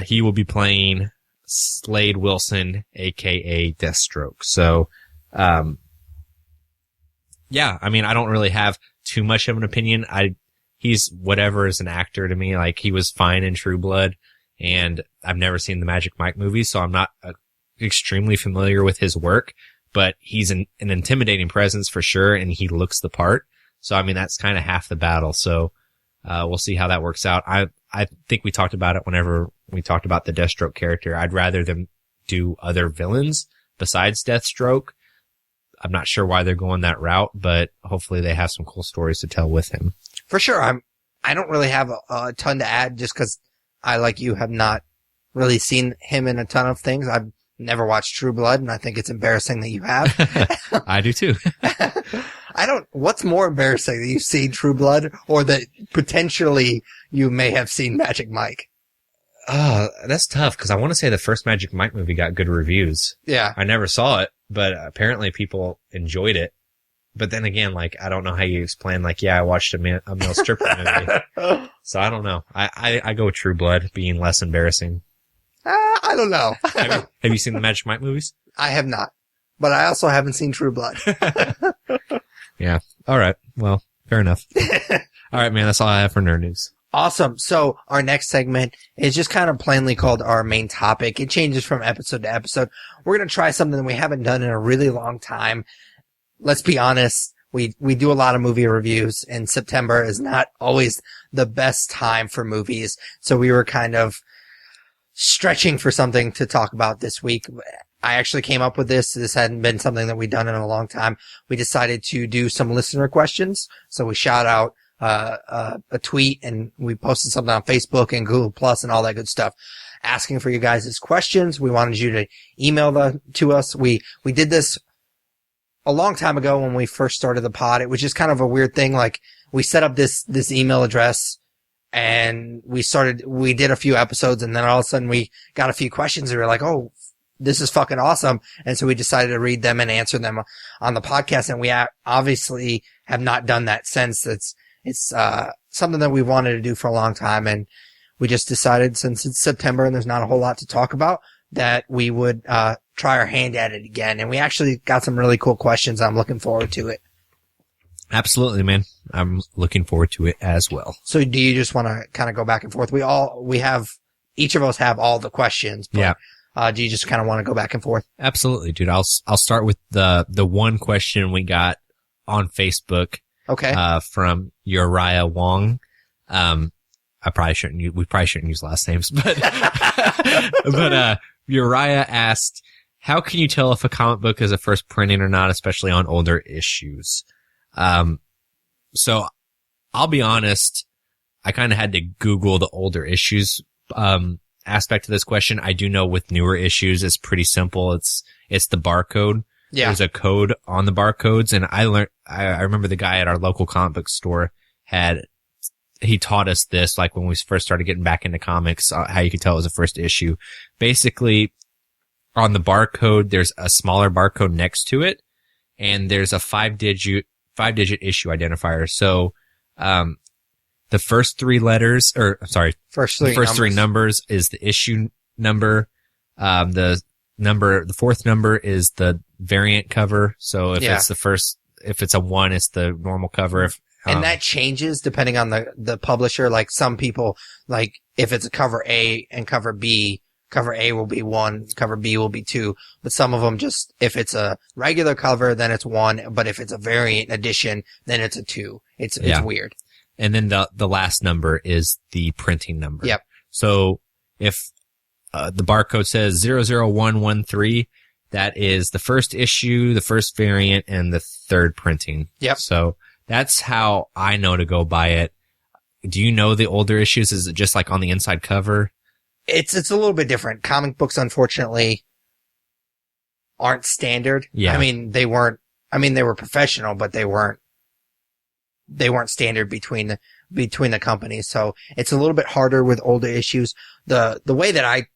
He will be playing Slade Wilson, AKA Deathstroke. So, yeah, I mean, I don't really have too much of an opinion. he's whatever as an actor to me. Like, he was fine in True Blood, and I've never seen the Magic Mike movies, so I'm not extremely familiar with his work, but he's an intimidating presence for sure, and he looks the part. So, I mean, that's kind of half the battle. So, we'll see how that works out. I think we talked about it whenever we talked about the Deathstroke character. I'd rather them do other villains besides Deathstroke. I'm not sure why they're going that route, but hopefully they have some cool stories to tell with him. For sure. I don't really have a ton to add just because I, like you, have not really seen him in a ton of things. I've never watched True Blood, and I think it's embarrassing that you have. I do too. What's more embarrassing, that you've seen True Blood or that potentially you may have seen Magic Mike? That's tough because I want to say the first Magic Mike movie got good reviews. Yeah. I never saw it, but apparently people enjoyed it. But then again, like, I don't know how you explain, like, yeah, I watched a male stripper movie. So I don't know. I go with True Blood being less embarrassing. I don't know. Have you seen the Magic Mike movies? I have not, but I also haven't seen True Blood. Yeah. All right. Well, fair enough. All right, man. That's all I have for nerd news. Awesome. So our next segment is just kind of plainly called our main topic. It changes from episode to episode. We're going to try something that we haven't done in a really long time. Let's be honest. We do a lot of movie reviews, and September is not always the best time for movies. So we were kind of stretching for something to talk about this week. I actually came up with this. This hadn't been something that we'd done in a long time. We decided to do some listener questions. So we shout out a tweet, and we posted something on Facebook and Google Plus and all that good stuff, asking for you guys' questions. We wanted you to email them to us. We did this a long time ago when we first started the pod. It was just kind of a weird thing. Like, we set up this email address, and we did a few episodes, and then all of a sudden we got a few questions, and we were like, oh, this is fucking awesome. And so we decided to read them and answer them on the podcast. And we obviously have not done that since. It's something that we wanted to do for a long time. And we just decided, since it's September and there's not a whole lot to talk about, that we would, try our hand at it again. And we actually got some really cool questions. I'm looking forward to it. Absolutely, man. I'm looking forward to it as well. So do you just want to kind of go back and forth? Each of us have all the questions. But, yeah. Do you just kind of want to go back and forth? Absolutely, dude. I'll start with the one question we got on Facebook. Okay. From Uriah Wong. We probably shouldn't use last names, but, Uriah asked, how can you tell if a comic book is a first printing or not, especially on older issues? So I'll be honest, I kind of had to Google the older issues, aspect of this question. I do know with newer issues, it's pretty simple. It's the barcode. Yeah. There's a code on the barcodes, and I remember the guy at our local comic book store he taught us this, like when we first started getting back into comics, how you could tell it was a first issue. Basically, on the barcode, there's a smaller barcode next to it, and there's a five digit issue identifier. So, the first three numbers is the issue number. The fourth number is the variant cover. So if it's a 1, it's the normal cover. And that changes depending on the publisher. Like, some people, like, if it's a cover A and cover B, cover A will be 1, cover B will be 2. But some of them just, if it's a regular cover, then it's 1. But if it's a variant edition, then it's a 2. It's weird. And then the last number is the printing number. Yep. So if the barcode says 00113, that is the first issue, the first variant, and the third printing. Yep. So that's how I know to go by it. Do you know the older issues? Is it just like on the inside cover? It's a little bit different. Comic books, unfortunately, aren't standard. Yeah. They were professional, but they weren't standard between the companies. So it's a little bit harder with older issues. The way that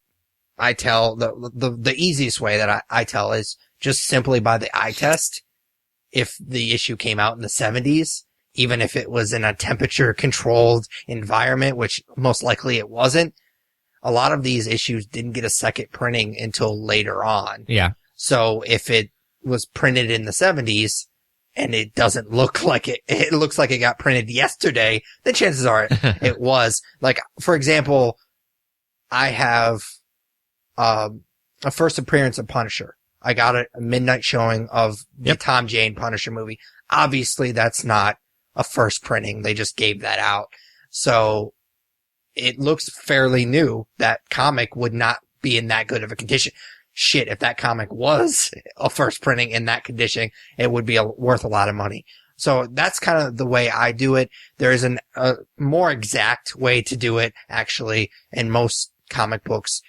I tell, the easiest way that I tell is just simply by the eye test. If the issue came out in the 70s, even if it was in a temperature controlled environment, which most likely it wasn't, a lot of these issues didn't get a second printing until later on. Yeah. So if it was printed in the 70s and it doesn't look like it looks like it got printed yesterday, then chances are it was. Like, for example, I have, a first appearance of Punisher. I got a midnight showing of the Tom Jane Punisher movie. Obviously, that's not a first printing. They just gave that out. So it looks fairly new. That comic would not be in that good of a condition. Shit, if that comic was a first printing in that condition, it would be worth a lot of money. So that's kind of the way I do it. There is a more exact way to do it, actually, in most comic books,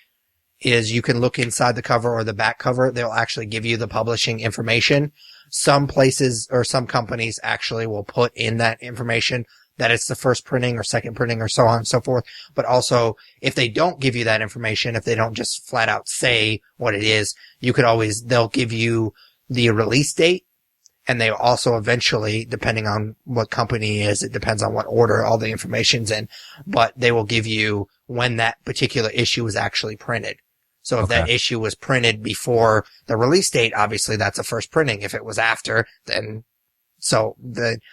is you can look inside the cover or the back cover. They'll actually give you the publishing information. Some places or some companies actually will put in that information that it's the first printing or second printing or so on and so forth. But also, if they don't give you that information, if they don't just flat out say what it is, they'll give you the release date. And they also eventually, depending on what company it is, it depends on what order all the information's in, but they will give you when that particular issue was actually printed. So if that issue was printed before the release date, obviously that's a first printing. If it was after, then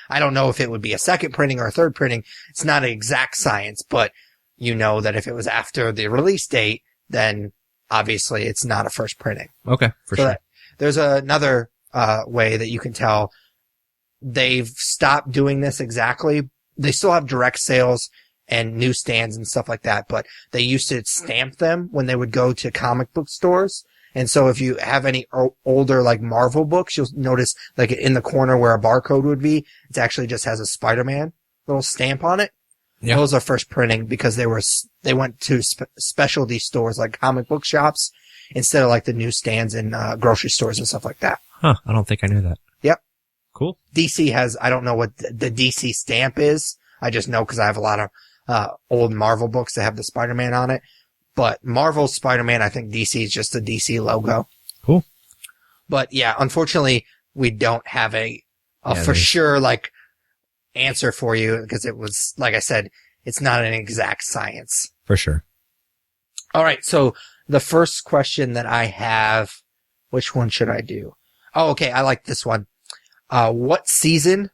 I don't know if it would be a second printing or a third printing. It's not an exact science, but you know that if it was after the release date, then obviously it's not a first printing. Okay, for sure. There's another way that you can tell. They've stopped doing this exactly. They still have direct sales and newsstands and stuff like that, but they used to stamp them when they would go to comic book stores. And so if you have any older, like, Marvel books, you'll notice, like, in the corner where a barcode would be, it actually just has a Spider-Man little stamp on it. Yeah. Those are first printing because they went to specialty stores like comic book shops instead of like the newsstands and grocery stores and stuff like that. Huh. I don't think I knew that. Yep. Cool. DC has, I don't know what the DC stamp is. I just know because I have a lot of old Marvel books that have the Spider-Man on it. But Marvel's Spider-Man, I think DC is just the DC logo. Cool. But yeah, unfortunately, we don't have a for sure, like, answer for you because it was, like I said, it's not an exact science. For sure. All right. So the first question that I have, which one should I do? Oh, okay. I like this one. What season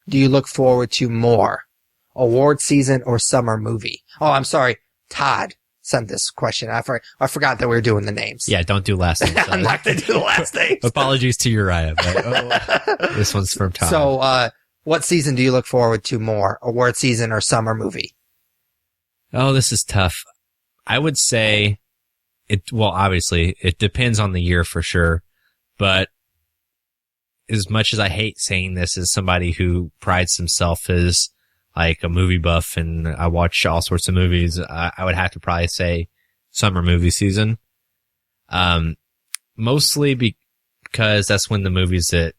do you look forward to more? Award season or summer movie? Oh, I'm sorry. Todd sent this question. I forgot that we were doing the names. Yeah, don't do last names. I'm not going to do the last names. Apologies to Uriah, but this one's from Todd. So, what season do you look forward to more? Award season or summer movie? Oh, this is tough. I would say obviously it depends on the year for sure, but as much as I hate saying this as somebody who prides himself as like a movie buff and I watch all sorts of movies, I would have to probably say summer movie season. Mostly because that's when the movies that,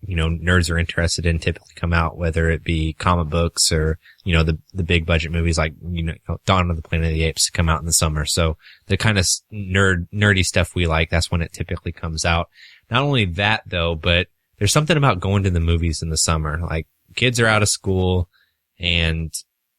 you know, nerds are interested in typically come out, whether it be comic books or, you know, the big budget movies like, you know, Dawn of the Planet of the Apes come out in the summer. So the kind of nerdy stuff we like, that's when it typically comes out. Not only that though, but there's something about going to the movies in the summer. Like, kids are out of school and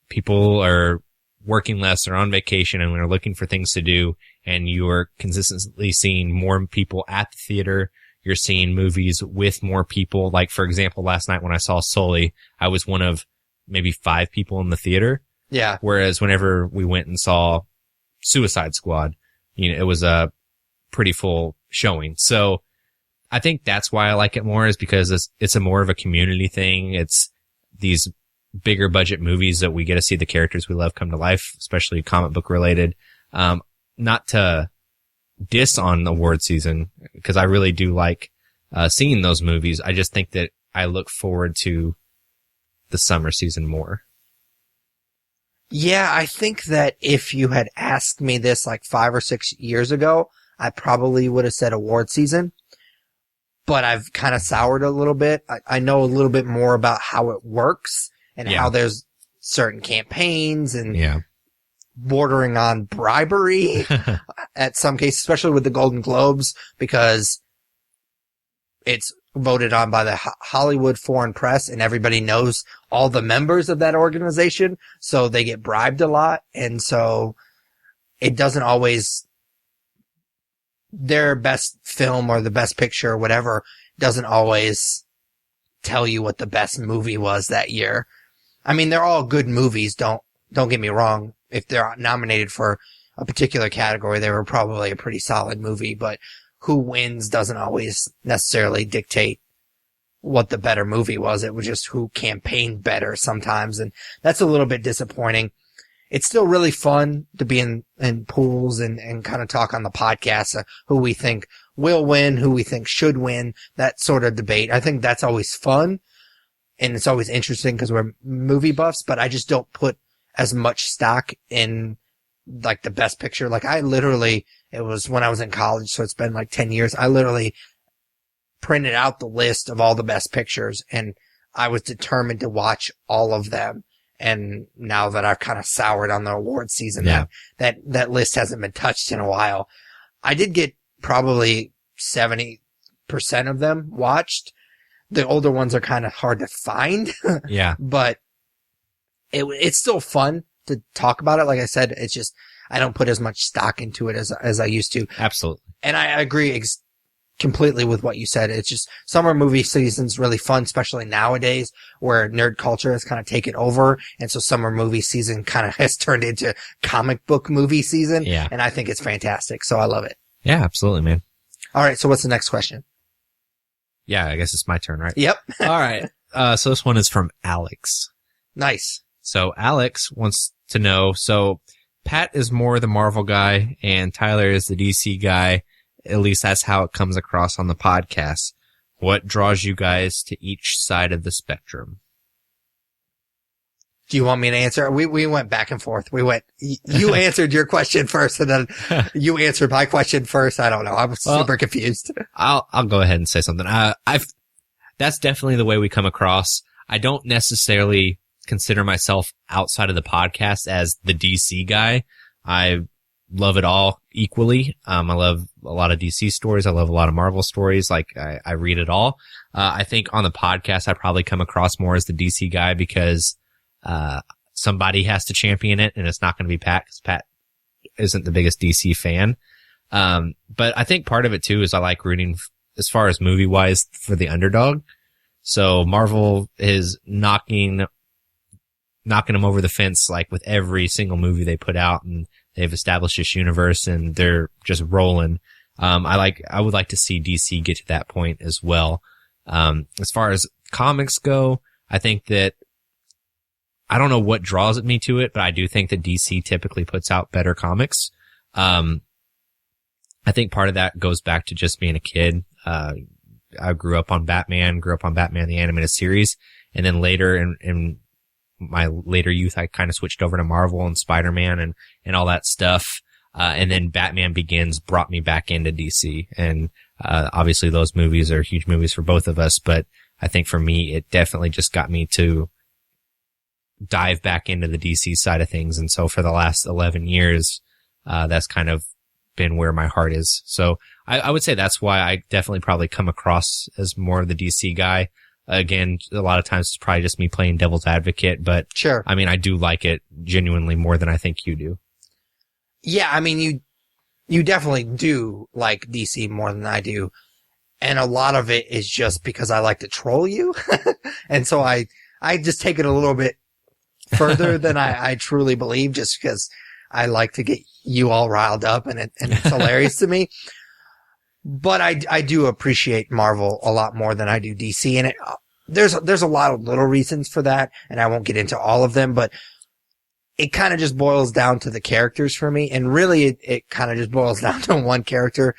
people are working less or on vacation and they're looking for things to do, and you are consistently seeing more people at the theater. You're seeing movies with more people. Like, for example, last night when I saw Sully, I was one of maybe 5 people in the theater. Yeah. Whereas whenever we went and saw Suicide Squad, you know, it was a pretty full showing. So I think that's why I like it more, is because it's a more of a community thing. It's these bigger budget movies that we get to see the characters we love come to life, especially comic book related. Not to diss on award season, because I really do like seeing those movies. I just think that I look forward to the summer season more. Yeah, I think that if you had asked me this like 5 or 6 years ago, I probably would have said award season. But I've kind of soured a little bit. I know a little bit more about how it works and how there's certain campaigns and bordering on bribery at some cases, especially with the Golden Globes, because it's voted on by the Hollywood Foreign Press and everybody knows all the members of that organization. So they get bribed a lot. And so it doesn't always, their best film or the best picture or whatever doesn't always tell you what the best movie was that year. I mean, they're all good movies. Don't get me wrong. If they're nominated for a particular category, they were probably a pretty solid movie, but who wins doesn't always necessarily dictate what the better movie was. It was just who campaigned better sometimes. And that's a little bit disappointing. It's still really fun to be in pools and kind of talk on the podcast, who we think will win, who we think should win, that sort of debate. I think that's always fun. And it's always interesting because we're movie buffs, but I just don't put as much stock in like the best picture. Like it was when I was in college, so it's been like 10 years. I literally printed out the list of all the best pictures and I was determined to watch all of them. And now that I've kind of soured on the award season, that list hasn't been touched in a while. I did get probably 70% of them watched. The older ones are kind of hard to find. Yeah. But it's still fun to talk about it. Like I said, it's just, I don't put as much stock into it as I used to. Absolutely. And I agree completely with what you said. It's just summer movie season's really fun, especially nowadays where nerd culture has kind of taken over. And so summer movie season kind of has turned into comic book movie season. Yeah. And I think it's fantastic. So I love it. Yeah, absolutely, man. All right. So what's the next question? Yeah, I guess it's my turn, right? Yep. All right. So this one is from Alex. Nice. So Alex wants to know, so Pat is more the Marvel guy and Tyler is the DC guy. At least that's how it comes across on the podcast. What draws you guys to each side of the spectrum? Do you want me to answer? We went back and forth. You answered your question first and then you answered my question first. I don't know. I was super confused. I'll go ahead and say something. That's definitely the way we come across. I don't necessarily consider myself outside of the podcast as the DC guy. I love it all equally. I love a lot of DC stories. I love a lot of Marvel stories. Like I read it all. I think on the podcast, I probably come across more as the DC guy because, somebody has to champion it and it's not going to be Pat because Pat isn't the biggest DC fan. But I think part of it too is I like rooting as far as movie wise for the underdog. So Marvel is knocking them over the fence, like with every single movie they put out, and they've established this universe and they're just rolling. I would like to see DC get to that point as well. As far as comics go, I think that I don't know what draws me to it, but I do think that DC typically puts out better comics. I think part of that goes back to just being a kid. I grew up on Batman, the animated series. And then later in my later youth, I kind of switched over to Marvel and Spider-Man and all that stuff. And then Batman Begins brought me back into DC. And, obviously those movies are huge movies for both of us. But I think for me, it definitely just got me to dive back into the DC side of things. And so for the last 11 years, that's kind of been where my heart is. So I would say that's why I definitely probably come across as more of the DC guy. Again, a lot of times it's probably just me playing devil's advocate, but sure. I mean, I do like it genuinely more than I think you do. Yeah. I mean, you definitely do like DC more than I do. And a lot of it is just because I like to troll you. And so I just take it a little bit further than I truly believe, just because I like to get you all riled up and it's hilarious to me. But I do appreciate Marvel a lot more than I do DC. And there's a lot of little reasons for that. And I won't get into all of them, but it kind of just boils down to the characters for me. And really it kind of just boils down to one character,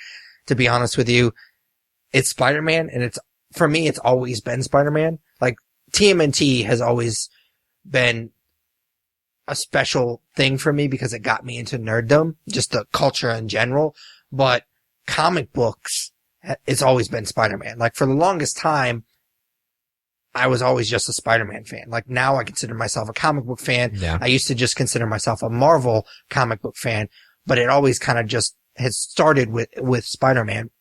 to be honest with you. It's Spider-Man. And for me, it's always been Spider-Man. Like TMNT has always been a special thing for me because it got me into nerddom, just the culture in general. But comic books, it's always been Spider-Man. Like for the longest time, I was always just a Spider-Man fan. Like now I consider myself a comic book fan. Yeah. I used to just consider myself a Marvel comic book fan, but it always kind of just has started with Spider-Man.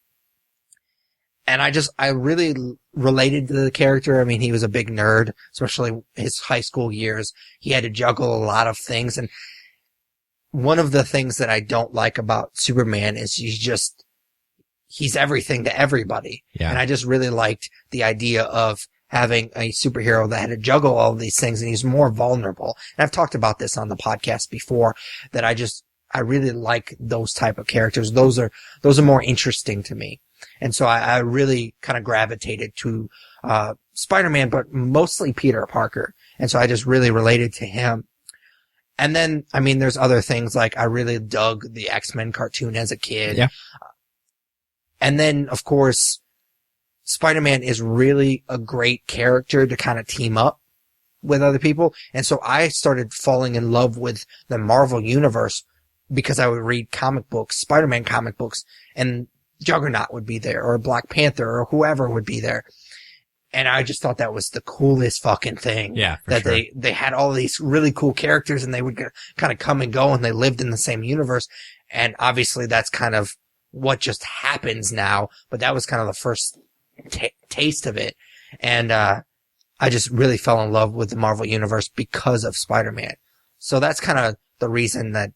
And I really related to the character. I mean, he was a big nerd, especially his high school years. He had to juggle a lot of things. And one of the things that I don't like about Superman is he's everything to everybody. Yeah. And I just really liked the idea of having a superhero that had to juggle all of these things, and he's more vulnerable. And I've talked about this on the podcast before, that I really like those type of characters. Those are more interesting to me. And so I really kind of gravitated to, Spider-Man, but mostly Peter Parker. And so I just really related to him. And then, I mean, there's other things like I really dug the X-Men cartoon as a kid. Yeah. And then, of course, Spider-Man is really a great character to kind of team up with other people. And so I started falling in love with the Marvel Universe because I would read comic books, Spider-Man comic books, and Juggernaut would be there, or Black Panther, or whoever would be there. And I just thought that was the coolest fucking thing. Yeah, for that sure. They had all these really cool characters, and they would kind of come and go, and they lived in the same universe. And obviously that's kind of what just happens now, but that was kind of the first taste of it. And, I just really fell in love with the Marvel Universe because of Spider-Man. So that's kind of the reason that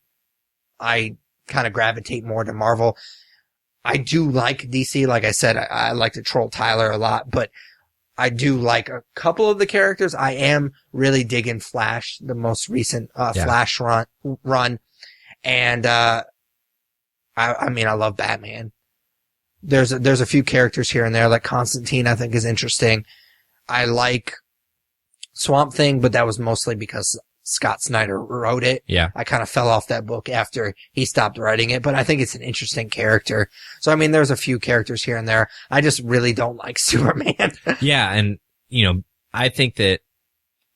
I kind of gravitate more to Marvel. I do like DC. Like I said, I like to troll Tyler a lot, but I do like a couple of the characters. I am really digging Flash, the most recent, Flash run. And, I mean, I love Batman. There's a few characters here and there, like Constantine, I think is interesting. I like Swamp Thing, but that was mostly because Scott Snyder wrote it. Yeah. I kind of fell off that book after he stopped writing it, but I think it's an interesting character. So, I mean, there's a few characters here and there. I just really don't like Superman. Yeah. And, I think that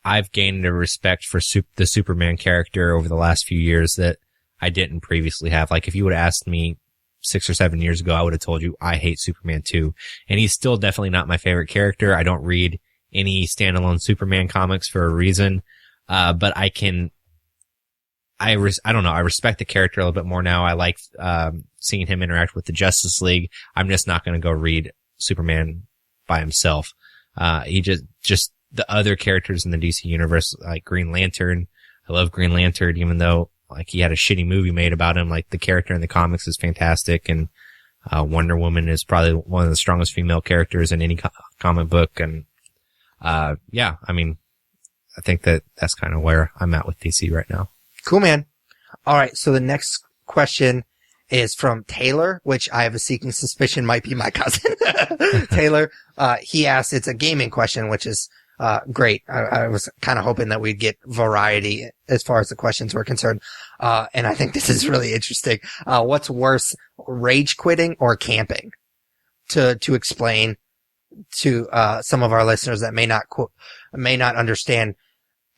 I've gained a respect for the Superman character over the last few years that I didn't previously have. Like, if you would have asked me 6 or 7 years ago, I would have told you I hate Superman too. And he's still definitely not my favorite character. I don't read any standalone Superman comics for a reason. But I don't know. I respect the character a little bit more now. I like, seeing him interact with the Justice League. I'm just not going to go read Superman by himself. He just the other characters in the DC universe, like Green Lantern. I love Green Lantern, even though like he had a shitty movie made about him. Like the character in the comics is fantastic. And, Wonder Woman is probably one of the strongest female characters in any comic book. And, yeah, I mean, I think that's kind of where I'm at with DC right now. Cool, man. All right. So the next question is from Taylor, which I have a seeking suspicion might be my cousin. Taylor, he asked, it's a gaming question, which is, great. I was kind of hoping that we'd get variety as far as the questions were concerned. And I think this is really interesting. What's worse, rage quitting or camping? To explain to, some of our listeners that may not understand.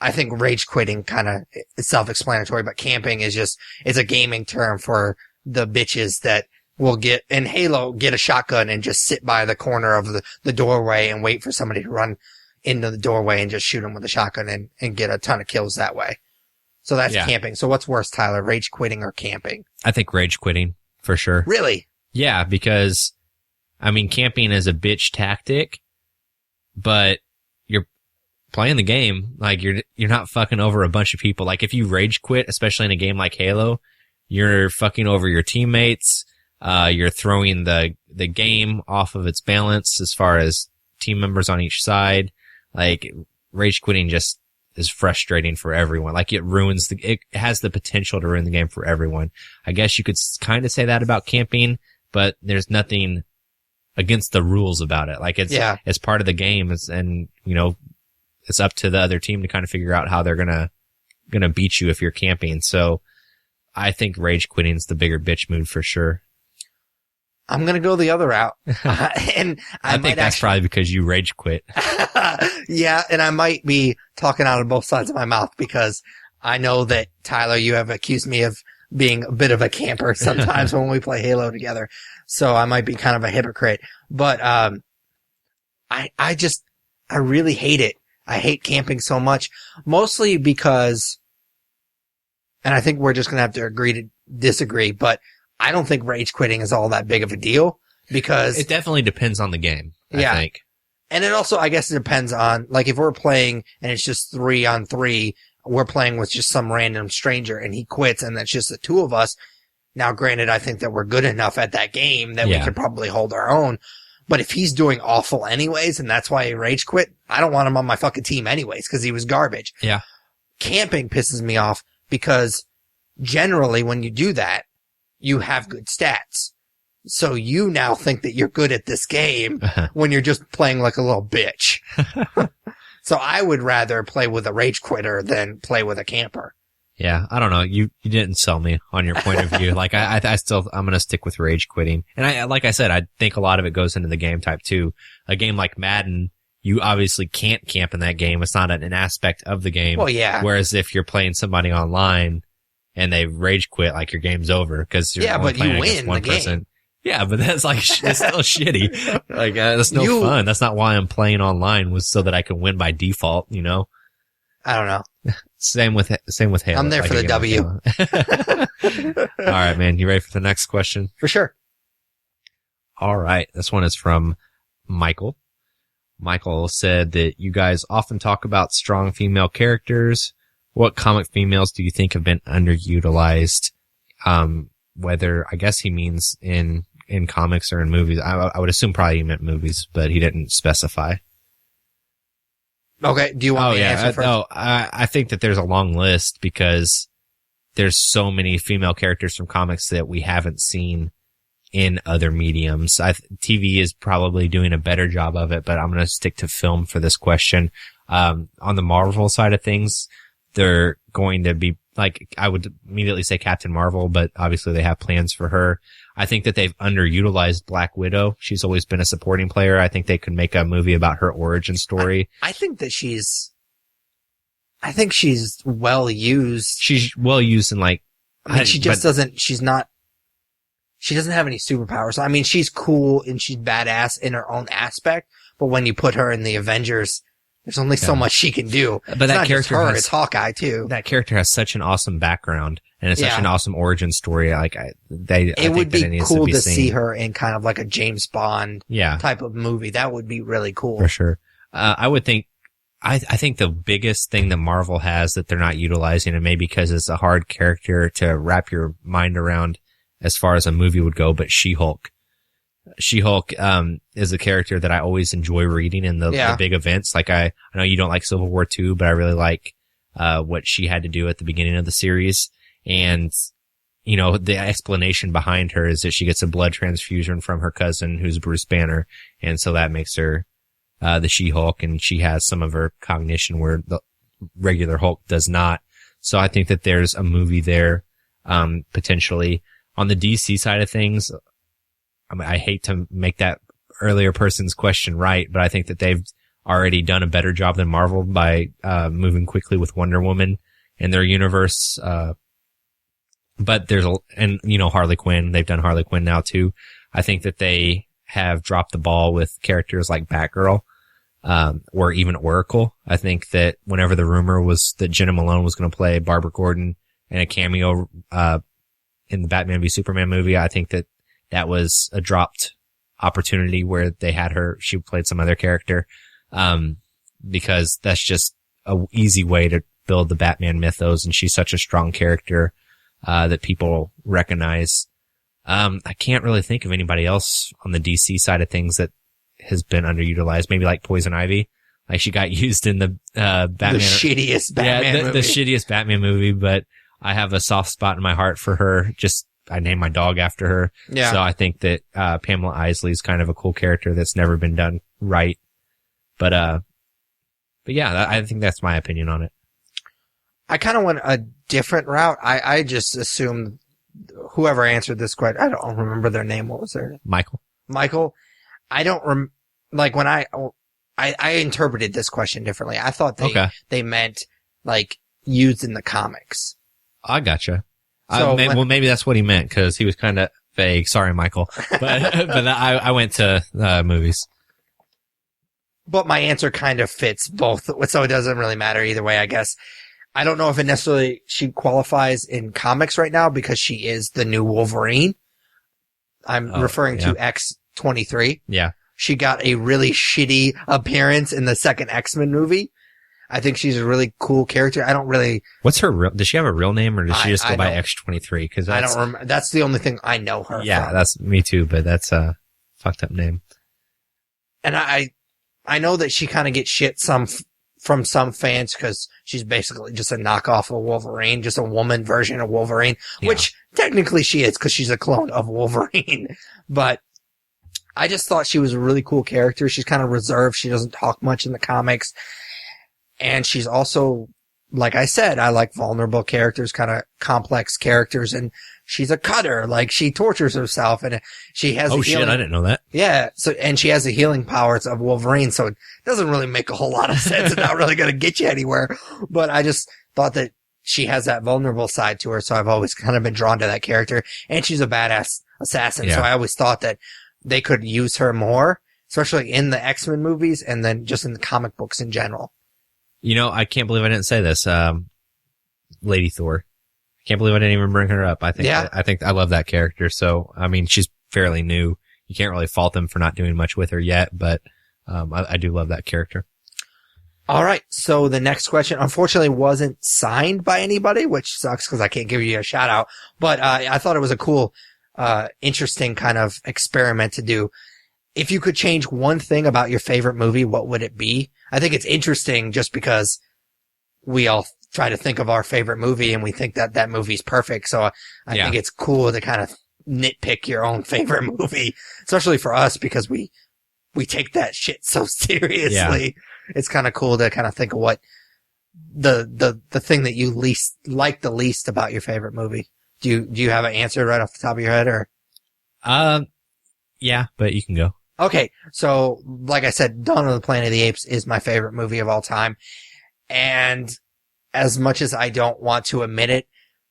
I think rage quitting kind of is self-explanatory, but camping is it's a gaming term for the bitches that will get a shotgun and just sit by the corner of the doorway and wait for somebody to run into the doorway and just shoot them with a shotgun and get a ton of kills that way. So that's camping. So what's worse, Tyler, rage quitting or camping? I think rage quitting for sure. Really? Yeah, because I mean, camping is a bitch tactic, but you're playing the game. Like you're not fucking over a bunch of people. Like if you rage quit, especially in a game like Halo, you're fucking over your teammates. You're throwing the game off of its balance as far as team members on each side. Like rage quitting just is frustrating for everyone. Like it has the potential to ruin the game for everyone. I guess you could kind of say that about camping, but there's nothing against the rules about it. Like it's part of the game, and it's up to the other team to kind of figure out how they're gonna beat you if you're camping. So I think rage quitting is the bigger bitch move for sure. I'm gonna go the other route, and I think that's probably because you rage quit. Yeah, and I might be talking out of both sides of my mouth because I know that Tyler, you have accused me of being a bit of a camper sometimes when we play Halo together. So I might be kind of a hypocrite, but I really hate it. I hate camping so much, mostly because, and I think we're just gonna have to agree to disagree, but I don't think rage quitting is all that big of a deal because it definitely depends on the game. I think. And it also, I guess it depends on, like, if we're playing and it's just 3-on-3, we're playing with just some random stranger and he quits and that's just the two of us. Now, granted, I think that we're good enough at that game that we could probably hold our own. But if he's doing awful anyways, and that's why he rage quit, I don't want him on my fucking team anyways, because he was garbage. Yeah. Camping pisses me off because generally when you do that, you have good stats. So you now think that you're good at this game when you're just playing like a little bitch. So I would rather play with a rage quitter than play with a camper. Yeah, I don't know. You didn't sell me on your point of view. Like I'm going to stick with rage quitting. And like I said, I think a lot of it goes into the game type too. A game like Madden, you obviously can't camp in that game. It's not an aspect of the game. Well, yeah. Whereas if you're playing somebody online and they rage quit, like your game's over because you're only playing against one person. Yeah, but that's like, it's still shitty. Like, that's no fun. That's not why I'm playing online, was so that I can win by default, you know? I don't know. Same with Halo. I'm there for the W. All right, man. You ready for the next question? For sure. All right. This one is from Michael. Michael said that you guys often talk about strong female characters. What comic females do you think have been underutilized? Whether, I guess he means in comics or in movies. I would assume probably he meant movies, but he didn't specify. Okay. Do you want me to answer first? No, I think that there's a long list because there's so many female characters from comics that we haven't seen in other mediums. TV is probably doing a better job of it, but I'm going to stick to film for this question. On the Marvel side of things, they're going to be like, I would immediately say Captain Marvel, but obviously they have plans for her. I think that they've underutilized Black Widow. She's always been a supporting player. I think they could make a movie about her origin story. I think she's well used. She's well used in like, I mean, she doesn't have any superpowers. I mean, she's cool and she's badass in her own aspect, but when you put her in the Avengers, there's only so much she can do. But it's that character it's Hawkeye too. That character has such an awesome background and it's such an awesome origin story. Like it would be cool to see her in kind of like a James Bond type of movie. That would be really cool. For sure. I would think, I think the biggest thing that Marvel has that they're not utilizing, and maybe because it's a hard character to wrap your mind around as far as a movie would go, but She-Hulk. She-Hulk, is a character that I always enjoy reading in the big events. Like I know you don't like Civil War II, but I really like, what she had to do at the beginning of the series. And, you know, the explanation behind her is that she gets a blood transfusion from her cousin who's Bruce Banner. And so that makes her, the She-Hulk, and she has some of her cognition where the regular Hulk does not. So I think that there's a movie there, potentially. On the DC side of things, I mean, I hate to make that earlier person's question right, but I think that they've already done a better job than Marvel by, moving quickly with Wonder Woman in their universe. But Harley Quinn, they've done Harley Quinn now too. I think that they have dropped the ball with characters like Batgirl, or even Oracle. I think that whenever the rumor was that Jenna Malone was going to play Barbara Gordon in a cameo, in the Batman v Superman movie, I think that that was a dropped opportunity where they had her, she played some other character, because that's just a easy way to build the Batman mythos, and she's such a strong character, that people recognize. I can't really think of anybody else on the DC side of things that has been underutilized. Maybe like Poison Ivy. Like she got used in the, Batman. The shittiest Batman movie. The shittiest Batman movie, but I have a soft spot in my heart for her. I named my dog after her. Yeah. So I think that, Pamela Isley is kind of a cool character that's never been done right. But yeah, I think that's my opinion on it. I kind of went a different route. I just assumed whoever answered this question, I don't remember their name. What was their name? Michael. I don't like when I interpreted this question differently. I thought they meant like used in the comics. I gotcha. So maybe that's what he meant because he was kind of vague. Sorry, Michael. But I went to movies. But my answer kind of fits both, so it doesn't really matter either way, I guess. I don't know if it necessarily she qualifies in comics right now because she is the new Wolverine. I'm referring to X-23. Yeah. She got a really shitty appearance in the second X-Men movie. I think she's a really cool character. I don't really... What's her real... Does she have a real name or does she just go by X-23? Cause I don't remember. That's the only thing I know her from. That's me too, but that's a fucked up name. and I know that she kind of gets shit from some fans because she's basically just a knockoff of Wolverine, just a woman version of Wolverine, which technically she is because she's a clone of Wolverine. But I just thought she was a really cool character. She's kind of reserved. She doesn't talk much in the comics. And she's also, like I said, I like vulnerable characters, kind of complex characters. And she's a cutter. Like, she tortures herself and she has shit, I didn't know that. Yeah. So, and she has the healing powers of Wolverine. So it doesn't really make a whole lot of sense. It's not really going to get you anywhere. But I just thought that she has that vulnerable side to her. So I've always kind of been drawn to that character. And she's a badass assassin. Yeah. So I always thought that they could use her more, especially in the X-Men movies and then just in the comic books in general. You know, I can't believe I didn't say this. Lady Thor. I can't believe I didn't even bring her up. I think I love that character. So, I mean, she's fairly new. You can't really fault them for not doing much with her yet, but, I do love that character. All right. So the next question, unfortunately, wasn't signed by anybody, which sucks because I can't give you a shout out, but, I thought it was a cool, interesting kind of experiment to do. If you could change one thing about your favorite movie, what would it be? I think it's interesting just because we all try to think of our favorite movie and we think that that movie's perfect. So I think it's cool to kind of nitpick your own favorite movie, especially for us because we take that shit so seriously. Yeah. It's kind of cool to kind of think of what the thing that you like the least about your favorite movie. Do you have an answer right off the top of your head or? Yeah, but you can go. Okay. So like I said, Dawn of the Planet of the Apes is my favorite movie of all time. And as much as I don't want to admit it,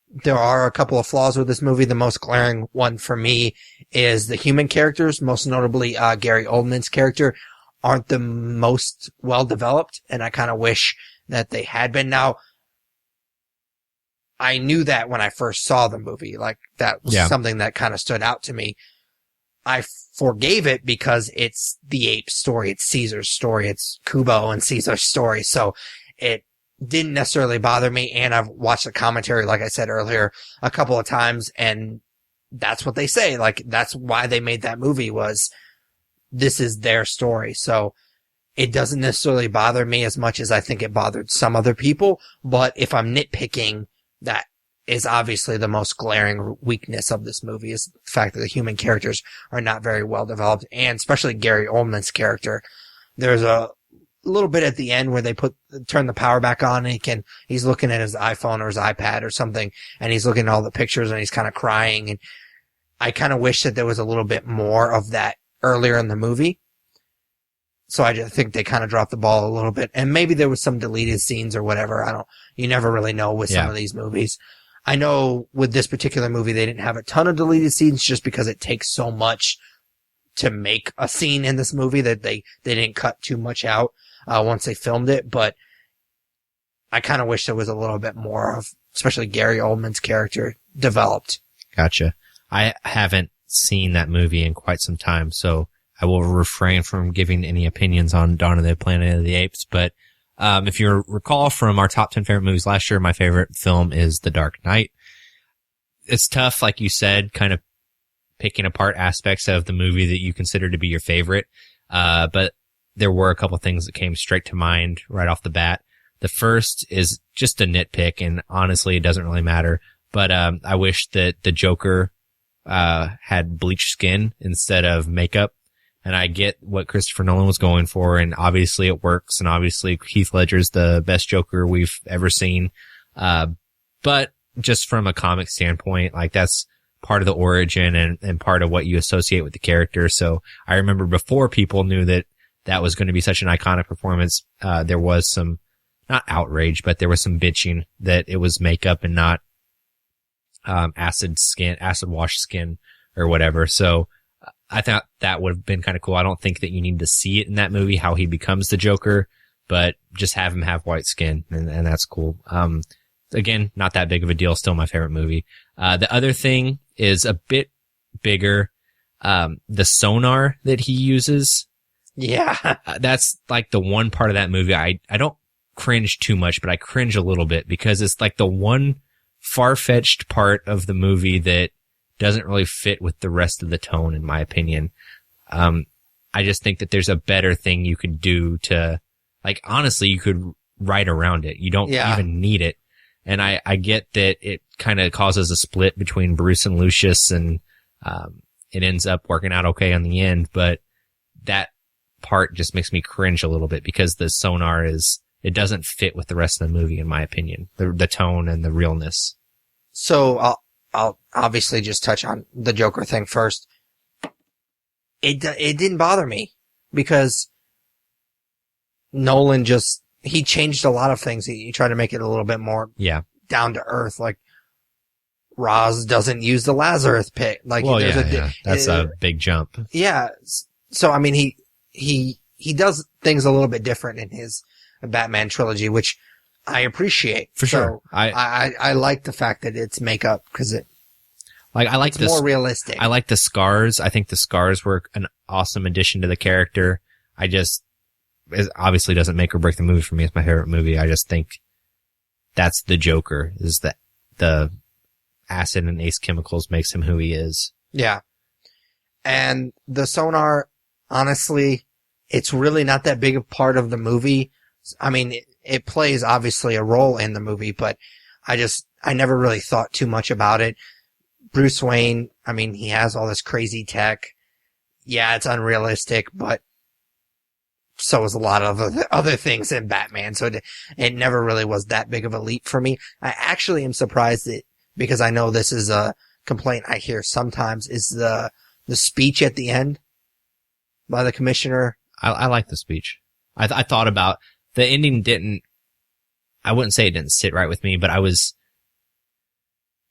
there are a couple of flaws with this movie. The most glaring one for me is the human characters, most notably, Gary Oldman's character aren't the most well developed. And I kind of wish that they had been. Now, I knew that when I first saw the movie, like that was something that kind of stood out to me. I forgave it because it's the ape story. It's Caesar's story. It's Kubo and Caesar's story. So it didn't necessarily bother me. And I've watched the commentary, like I said earlier, a couple of times. And that's what they say. Like, that's why they made that movie was this is their story. So it doesn't necessarily bother me as much as I think it bothered some other people. But if I'm nitpicking, that is obviously the most glaring weakness of this movie is the fact that the human characters are not very well developed, and especially Gary Oldman's character. There's a little bit at the end where they turn the power back on and he's looking at his iPhone or his iPad or something, and he's looking at all the pictures and he's kind of crying, and I kind of wish that there was a little bit more of that earlier in the movie. So I just think they kind of dropped the ball a little bit, and maybe there was some deleted scenes or whatever. You never really know with some of these movies. I know with this particular movie, they didn't have a ton of deleted scenes just because it takes so much to make a scene in this movie that they didn't cut too much out, once they filmed it. But I kind of wish there was a little bit more of, especially Gary Oldman's character developed. Gotcha. I haven't seen that movie in quite some time, so I will refrain from giving any opinions on Dawn of the Planet of the Apes, but if you recall from our top 10 favorite movies last year, my favorite film is The Dark Knight. It's tough, like you said, kind of picking apart aspects of the movie that you consider to be your favorite. But there were a couple things that came straight to mind right off the bat. The first is just a nitpick, and honestly, it doesn't really matter. But I wish that the Joker had bleached skin instead of makeup. And I get what Christopher Nolan was going for, and obviously it works, and obviously Heath Ledger's the best Joker we've ever seen. But just from a comic standpoint, like that's part of the origin and part of what you associate with the character. So I remember before people knew that was going to be such an iconic performance, there was some, not outrage, but there was some bitching that it was makeup and not, acid wash skin or whatever. So, I thought that would have been kind of cool. I don't think that you need to see it in that movie, how he becomes the Joker, but just have him have white skin, and that's cool. Again, not that big of a deal. Still my favorite movie. The other thing is a bit bigger. The sonar that he uses. Yeah. That's like the one part of that movie. I don't cringe too much, but I cringe a little bit because it's like the one far-fetched part of the movie that doesn't really fit with the rest of the tone, in my opinion. I just think that there's a better thing you could do to, like, honestly, you could write around it. You don't even need it. And I get that it kind of causes a split between Bruce and Lucius, and it ends up working out okay in the end, but that part just makes me cringe a little bit because the sonar it doesn't fit with the rest of the movie, in my opinion. The tone and the realness. So I'll obviously just touch on the Joker thing first. It didn't bother me because Nolan he changed a lot of things. He tried to make it a little bit more down to earth. Like, Roz doesn't use the Lazarus pit. Like, that's a big jump. Yeah. So, I mean, he does things a little bit different in his Batman trilogy, which I appreciate. For sure. I like the fact that it's makeup because it's more realistic. I like the scars. I think the scars were an awesome addition to the character. It obviously doesn't make or break the movie for me. It's my favorite movie. I just think that's the Joker, is that the acid and ace chemicals makes him who he is. Yeah. And the sonar, honestly, it's really not that big a part of the movie. I mean, it plays obviously a role in the movie, but I never really thought too much about it. Bruce Wayne, I mean, he has all this crazy tech. Yeah, it's unrealistic, but so is a lot of other things in Batman. So it never really was that big of a leap for me. I actually am surprised that, because I know this is a complaint I hear sometimes, is the speech at the end by the commissioner. I like the speech. I thought about the ending. I wouldn't say it didn't sit right with me, but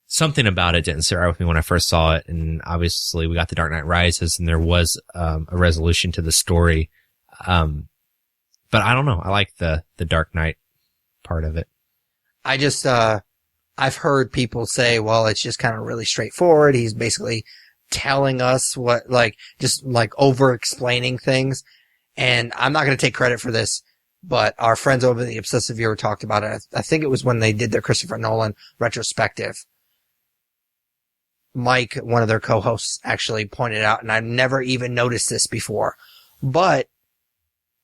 something about it didn't sit right with me when I first saw it. And obviously we got The Dark Knight Rises, and there was a resolution to the story. But I don't know. I like the Dark Knight part of it. I've heard people say, well, it's just kind of really straightforward. He's basically telling us just over explaining things. And I'm not going to take credit for this, but our friends over the Obsessive Viewer talked about it. I think it was when they did their Christopher Nolan retrospective. Mike, one of their co-hosts, actually pointed out, and I've never even noticed this before, but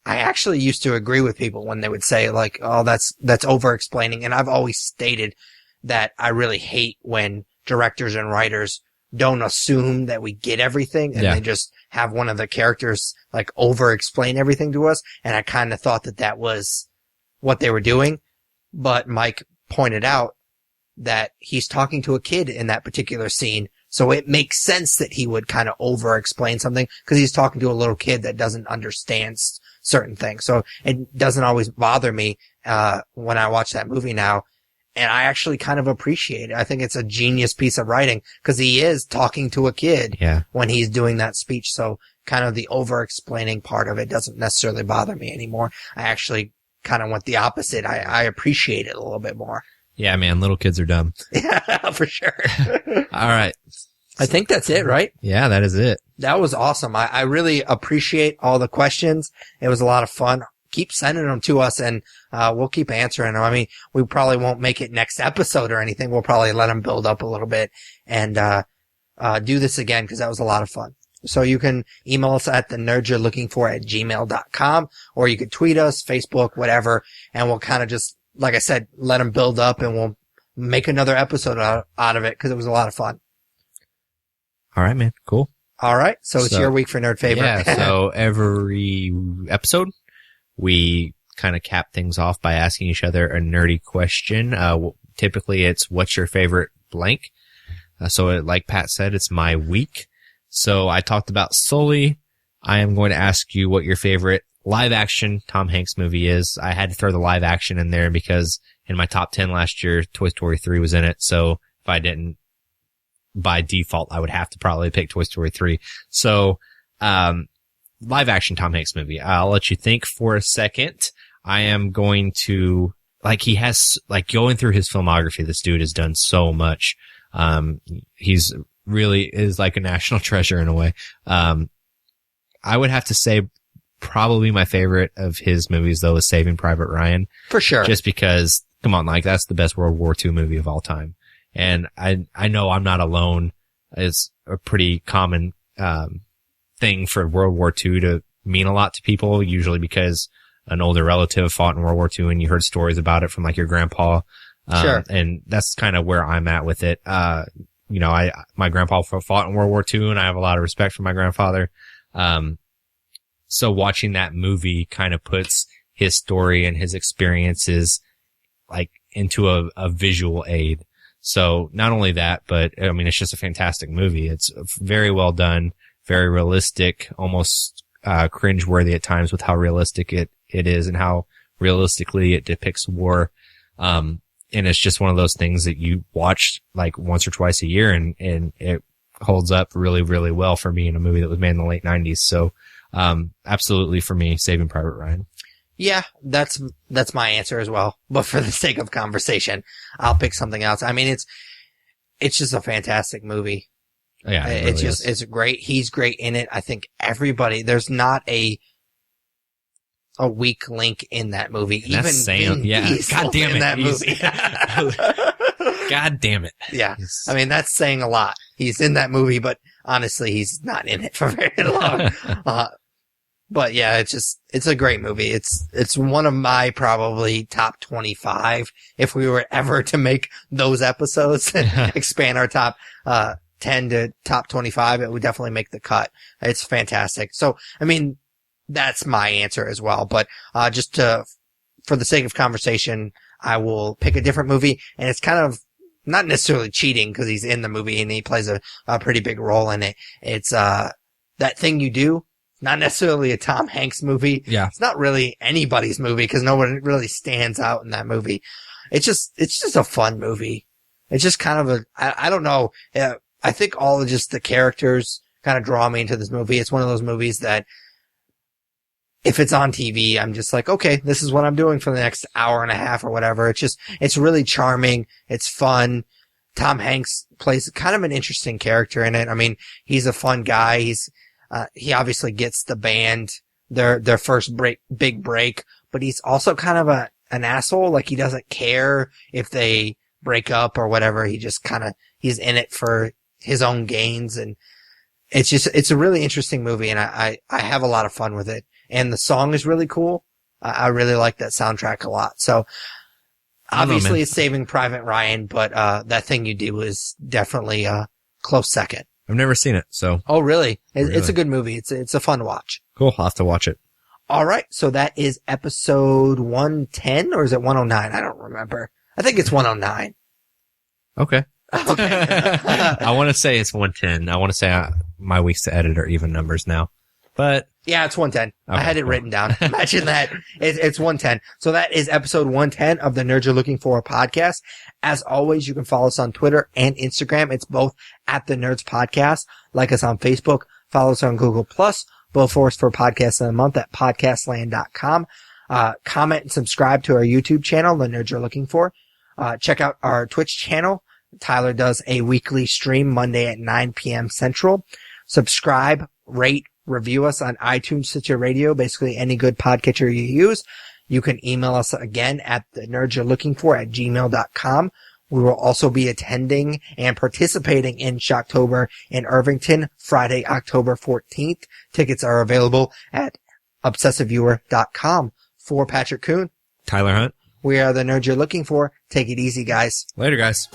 I actually used to agree with people when they would say, like, oh, that's over-explaining. And I've always stated that I really hate when directors and writers don't assume that we get everything, and they just have one of the characters, like, over-explain everything to us. And I kind of thought that was what they were doing. But Mike pointed out that he's talking to a kid in that particular scene. So it makes sense that he would kind of over-explain something, because he's talking to a little kid that doesn't understand certain things. So it doesn't always bother me when I watch that movie now. And I actually kind of appreciate it. I think it's a genius piece of writing, because he is talking to a kid when he's doing that speech. So kind of the over-explaining part of it doesn't necessarily bother me anymore. I actually kind of went the opposite. I appreciate it a little bit more. Yeah, man, little kids are dumb. Yeah, for sure. All right. I think that's it, right? Yeah, that is it. That was awesome. I really appreciate all the questions. It was a lot of fun. Keep sending them to us, and we'll keep answering them. I mean, we probably won't make it next episode or anything. We'll probably let them build up a little bit and do this again, because that was a lot of fun. So you can email us at thenerdyourlooking4@gmail.com, or you could tweet us, Facebook, whatever, and we'll kind of just, like I said, let them build up, and we'll make another episode out of it, because it was a lot of fun. All right, man. Cool. All right. So it's your week for Nerd Favorite. Yeah. So every episode, we kind of cap things off by asking each other a nerdy question. Typically it's, what's your favorite blank? So like Pat said, it's my week. So I talked about Sully. I am going to ask you what your favorite live action Tom Hanks movie is. I had to throw the live action in there because in my top 10 last year, Toy Story 3 was in it. So if I didn't, by default, I would have to probably pick Toy Story 3. So, live action Tom Hanks movie. I'll let you think for a second. I am going to, going through his filmography, this dude has done so much. He's really is like a national treasure in a way. I would have to say probably my favorite of his movies though is Saving Private Ryan. For sure. Just because, come on, like that's the best World War II movie of all time. And I know I'm not alone. It's a pretty common, thing for World War II to mean a lot to people, usually because an older relative fought in World War II and you heard stories about it from like your grandpa. Sure. And that's kind of where I'm at with it. You know, my grandpa fought in World War II and I have a lot of respect for my grandfather. So watching that movie kind of puts his story and his experiences like into a visual aid. So not only that, but I mean, it's just a fantastic movie. It's very well done, very realistic, almost cringeworthy at times with how realistic it is and how realistically it depicts war. And it's just one of those things that you watch like once or twice a year and it holds up really, really well for me in a movie that was made in the late 90s. So, absolutely for me, Saving Private Ryan. Yeah, that's my answer as well. But for the sake of conversation, I'll pick something else. I mean, it's just a fantastic movie. Yeah, it's great. He's great in it. I think everybody, there's not a weak link in that movie. And even Vin Diesel God damn it. In that movie. God damn it. Yeah. I mean, that's saying a lot. He's in that movie, but honestly, he's not in it for very long. But yeah, it's a great movie. It's one of my probably top 25 if we were ever to make those episodes and expand our top, 10 to top 25. It would definitely make the cut. It's fantastic. So, I mean, that's my answer as well. But, for the sake of conversation, I will pick a different movie, and it's kind of not necessarily cheating because he's in the movie and he plays a pretty big role in it. It's, That Thing You Do. Not necessarily a Tom Hanks movie. Yeah. It's not really anybody's movie because no one really stands out in that movie. It's just a fun movie. It's just kind of I don't know. I think all of just the characters kind of draw me into this movie. It's one of those movies that if it's on TV, I'm just like, okay, this is what I'm doing for the next hour and a half or whatever. It's really charming. It's fun. Tom Hanks plays kind of an interesting character in it. I mean, he's a fun guy. He obviously gets the band their first big break, but he's also kind of an asshole. Like he doesn't care if they break up or whatever. He just he's in it for his own gains. And it's a really interesting movie. And I have a lot of fun with it. And the song is really cool. I really like that soundtrack a lot. So obviously it's Saving Private Ryan, but That Thing You Do is definitely a close second. I've never seen it, so. Oh, really? It's a good movie. It's a fun watch. Cool. I'll have to watch it. All right. So that is episode 110, or is it 109? I don't remember. I think it's 109. Okay. Okay. I want to say it's 110. I want to say my weeks to edit are even numbers now. But yeah, it's 110. Okay, I had it written down. Imagine that. It's 110. So that is episode 110 of the Nerds You're Looking For podcast. As always, you can follow us on Twitter and Instagram. It's both at the Nerds Podcast. Like us on Facebook. Follow us on Google+. Vote for us for Podcast of the Month at podcastland.com. Comment and subscribe to our YouTube channel, The Nerds You're Looking For. Check out our Twitch channel. Tyler does a weekly stream Monday at 9 p.m. Central. Subscribe, rate, review us on iTunes, Stitcher Radio, basically any good podcatcher you use. You can email us again at thenerdsyou'relooking4@gmail.com. We will also be attending and participating in Shocktober in Irvington, Friday, October 14th. Tickets are available at obsessiveviewer.com. For Patrick Kuhn, Tyler Hunt, we are the Nerds You're Looking For. Take it easy, guys. Later, guys.